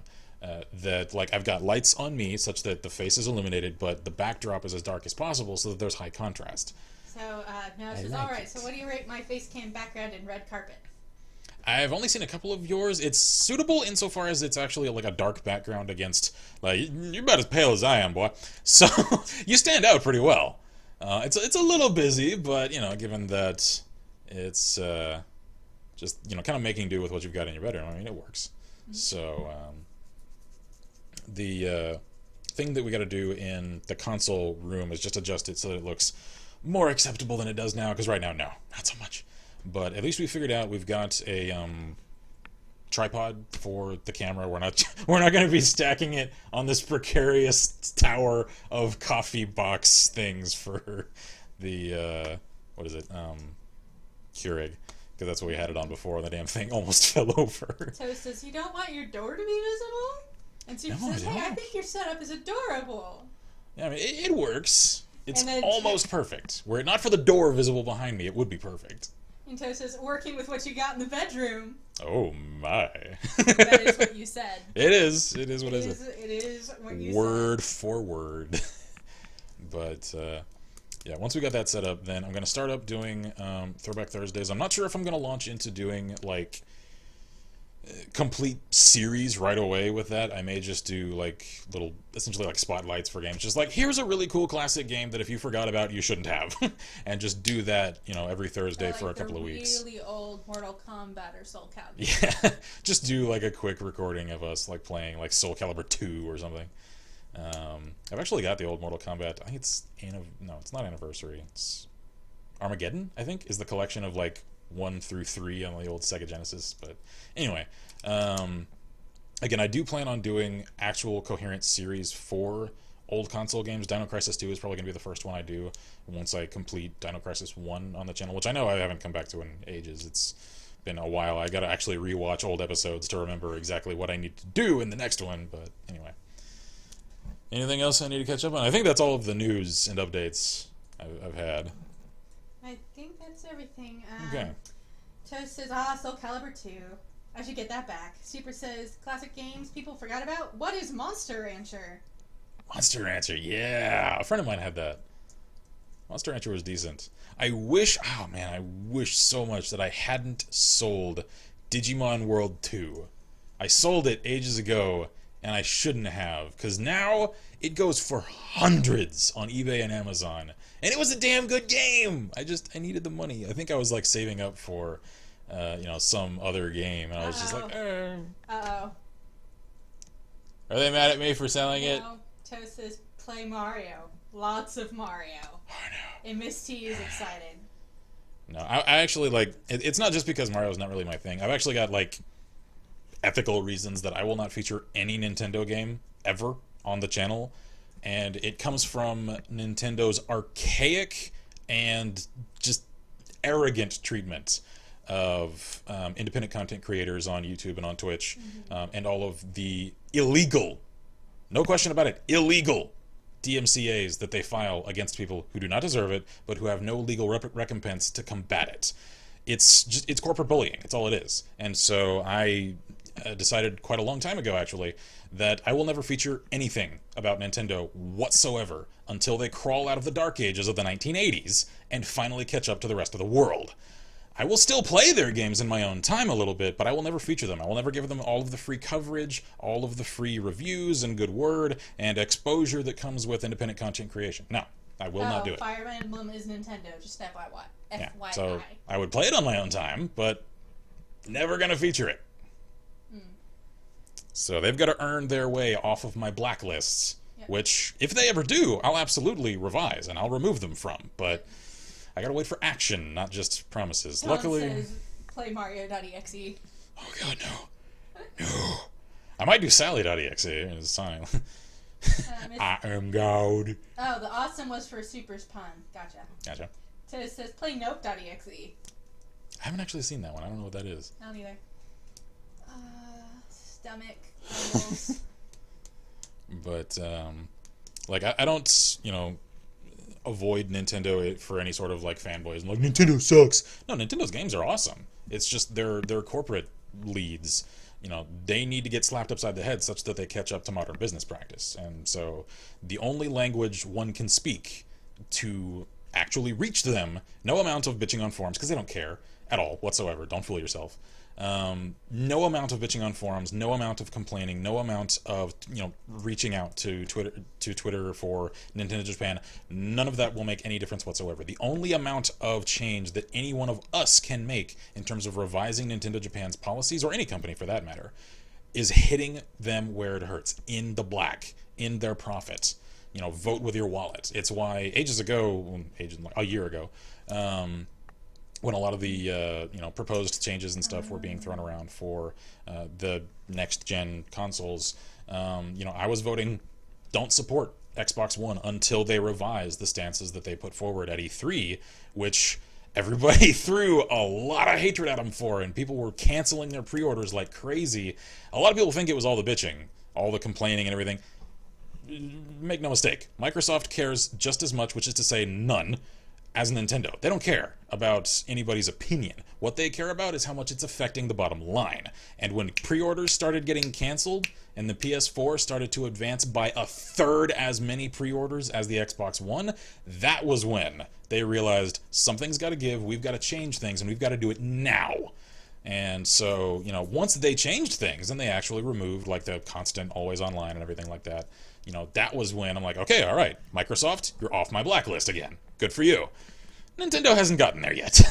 That like I've got lights on me such that the face is illuminated, but the backdrop is as dark as possible so that there's high contrast. So no, it's like alright. it. So what do you rate my face cam background in red carpet? I've only seen a couple of yours. It's suitable insofar as it's actually like a dark background against, like, you're about as pale as I am, boy. So you stand out pretty well. It's a little busy, but, you know, given that it's just, you know, kind of making do with what you've got in your bedroom, I mean, it works. So the thing that we got to do in the console room is just adjust it so that it looks more acceptable than it does now, because right now, no, not so much. But at least we figured out we've got a tripod for the camera. We're not going to be stacking it on this precarious tower of coffee box things for the what is it, Keurig, because that's what we had it on before, and the damn thing almost fell over. Toast says, you don't want your door to be visible? And Super No, I says, hey, I don't. think your setup is adorable. Yeah, I mean it works. It's And then- almost perfect. Were it not for the door visible behind me, it would be perfect. And Toast says, working with what you got in the bedroom. Oh my! That is what you said. It is. It is what it is. It is what you Word for word. But yeah, once we got that set up, then I'm going to start up doing Throwback Thursdays. I'm not sure if I'm going to launch into doing like complete series right away with that. I may just do like little, essentially like spotlights for games, just like here's a really cool classic game that if you forgot about you shouldn't have, and just do that, you know, every Thursday like for a couple of the weeks. really old Mortal Kombat or Soul Calibur. Yeah, just do like a quick recording of us like playing like Soul Calibur 2 or something. I've actually got the old Mortal Kombat. I think it's no, it's not Anniversary. It's Armageddon, I think, is the collection of like 1 through 3 on the old Sega Genesis. But anyway, again, I do plan on doing actual coherent series for old console games. Dino Crisis 2 is probably going to be the first one I do once I complete Dino Crisis 1 on the channel, which I know I haven't come back to in ages. It's been a while. I got to actually rewatch old episodes to remember exactly what I need to do in the next one. But anyway, anything else I need to catch up on? I think that's all of the news and updates I've had. I think that's everything. Okay. Toast says, Soul Calibur 2. I should get that back. Super says, classic games people forgot about. What is Monster Rancher? Monster Rancher, yeah. A friend of mine had that. Monster Rancher was decent. I wish so much that I hadn't sold Digimon World 2. I sold it ages ago, and I shouldn't have, because now it goes for hundreds on eBay and Amazon. And it was a damn good game! I needed the money. I think I was like saving up for, some other game, and I was just like, Uh-oh. Are they mad at me for selling it? No. Toast says, play Mario. Lots of Mario. Oh, no. And Miss T is excited. No, I actually, like, it's not just because Mario's not really my thing. I've actually got, like, ethical reasons that I will not feature any Nintendo game ever on the channel. And it comes from Nintendo's archaic and just arrogant treatment of independent content creators on YouTube and on Twitch, and all of the illegal, no question about it, illegal DMCAs that they file against people who do not deserve it, but who have no legal recompense to combat it. It's corporate bullying. It's all it is. And so I decided quite a long time ago, actually, that I will never feature anything about Nintendo whatsoever until they crawl out of the dark ages of the 1980s and finally catch up to the rest of the world. I will still play their games in my own time a little bit, but I will never feature them. I will never give them all of the free coverage, all of the free reviews and good word and exposure that comes with independent content creation. No, I will not do it. Fire Emblem is Nintendo, just FYI. Yeah, FYI. so I would play it on my own time, but never gonna feature it. So they've got to earn their way off of my blacklists, which, if they ever do, I'll absolutely revise and I'll remove them from. But I gotta wait for action, not just promises. Tom Luckily, says, play Mario.exe. oh god, no. I might do Sally.exe. It's fine. I am God. Oh, the awesome was for Super's pun. Gotcha. It says, play Nope.exe. I haven't actually seen that one. I don't know what that is. I don't either. Stomach. Handles. But like I don't, you know, avoid Nintendo for any sort of like fanboys and like Nintendo sucks. No, Nintendo's games are awesome. It's just their corporate leads. You know, they need to get slapped upside the head such that they catch up to modern business practice. And so the only language one can speak to actually reach them, no amount of bitching on forums, because they don't care at all whatsoever. Don't fool yourself. No amount of bitching on forums, no amount of complaining, no amount of, you know, reaching out to Twitter for Nintendo Japan, none of that will make any difference whatsoever. The only amount of change that any one of us can make in terms of revising Nintendo Japan's policies, or any company for that matter, is hitting them where it hurts, in the black, in their profit. You know, vote with your wallet. It's why a year ago, when a lot of the you know, proposed changes and stuff were being thrown around for the next gen consoles, you know, I was voting don't support Xbox One until they revise the stances that they put forward at E3, which everybody threw a lot of hatred at them for, and people were canceling their pre-orders like crazy. A lot of people think it was all the bitching, all the complaining and everything. Make no mistake, Microsoft cares just as much, which is to say none, as Nintendo. They don't care about anybody's opinion. What they care about is how much it's affecting the bottom line. And when pre-orders started getting canceled and the PS4 started to advance by a third as many pre-orders as the Xbox One, that was when they realized something's got to give, we've got to change things, and we've got to do it now. And so, you know, once they changed things and they actually removed like the constant always online and everything like that, you know, that was when I'm like, okay, all right, Microsoft, you're off my blacklist again. Good for you. Nintendo hasn't gotten there yet.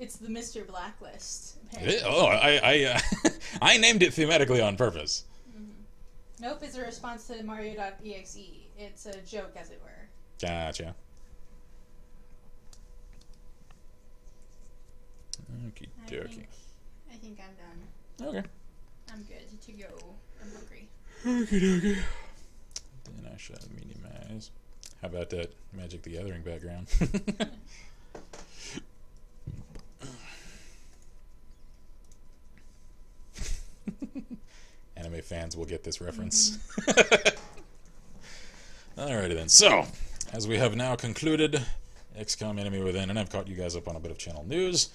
It's the Mr. Blacklist. Oh, I named it thematically on purpose. Mm-hmm. Nope, it's a response to Mario.exe. It's a joke, as it were. Gotcha. Okie dokie. I think I'm done. Okay. I'm good to go. I'm hungry. Okie dokie. Then I shall minimize. How about that Magic the Gathering background? Anime fans will get this reference. Alrighty then. So, as we have now concluded XCOM Enemy Within, and I've caught you guys up on a bit of channel news,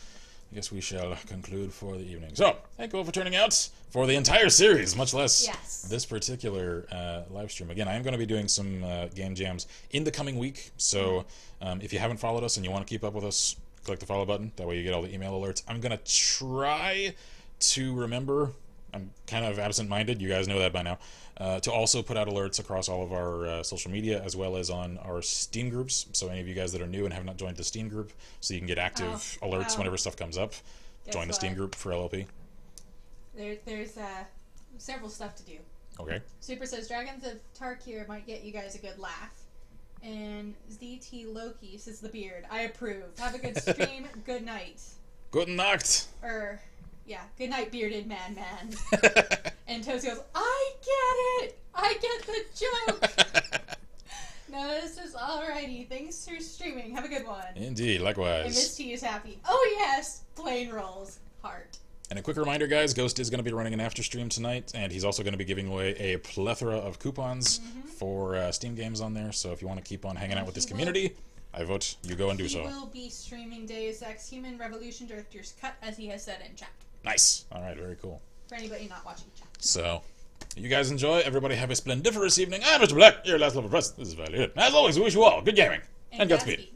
I guess we shall conclude for the evening. So, thank you all for turning out for the entire series, much less this particular live stream. Again, I am going to be doing some game jams in the coming week, so if you haven't followed us and you want to keep up with us, click the follow button. That way you get all the email alerts. I'm going to try to remember, I'm kind of absent-minded, you guys know that by now, to also put out alerts across all of our social media, as well as on our Steam groups. So any of you guys that are new and have not joined the Steam group, so you can get active alerts whenever stuff comes up, join the Steam group for LLP. There's several stuff to do. Okay. Super says, Dragons of Tarkir might get you guys a good laugh. And ZT Loki says, the beard. I approve. Have a good stream. Good night. Good night. Yeah, good night, bearded man. And Toast goes, I get it! I get the joke! No, this is alrighty. Thanks for streaming. Have a good one. Indeed, likewise. And Miss T is happy. Oh yes! Plain rolls. Heart. And a quick reminder, guys, Ghost is going to be running an after stream tonight, and he's also going to be giving away a plethora of coupons for Steam games on there, so if you want to keep on hanging out with this community, I vote you go and do so. He will be streaming Deus Ex Human Revolution Director's Cut, as he has said in chat. Nice. Alright, very cool. For anybody not watching chat. So, you guys enjoy. Everybody have a splendiferous evening. I'm Mr. Black, your last level press. This is Valiant. As always, we wish you all good gaming and Godspeed.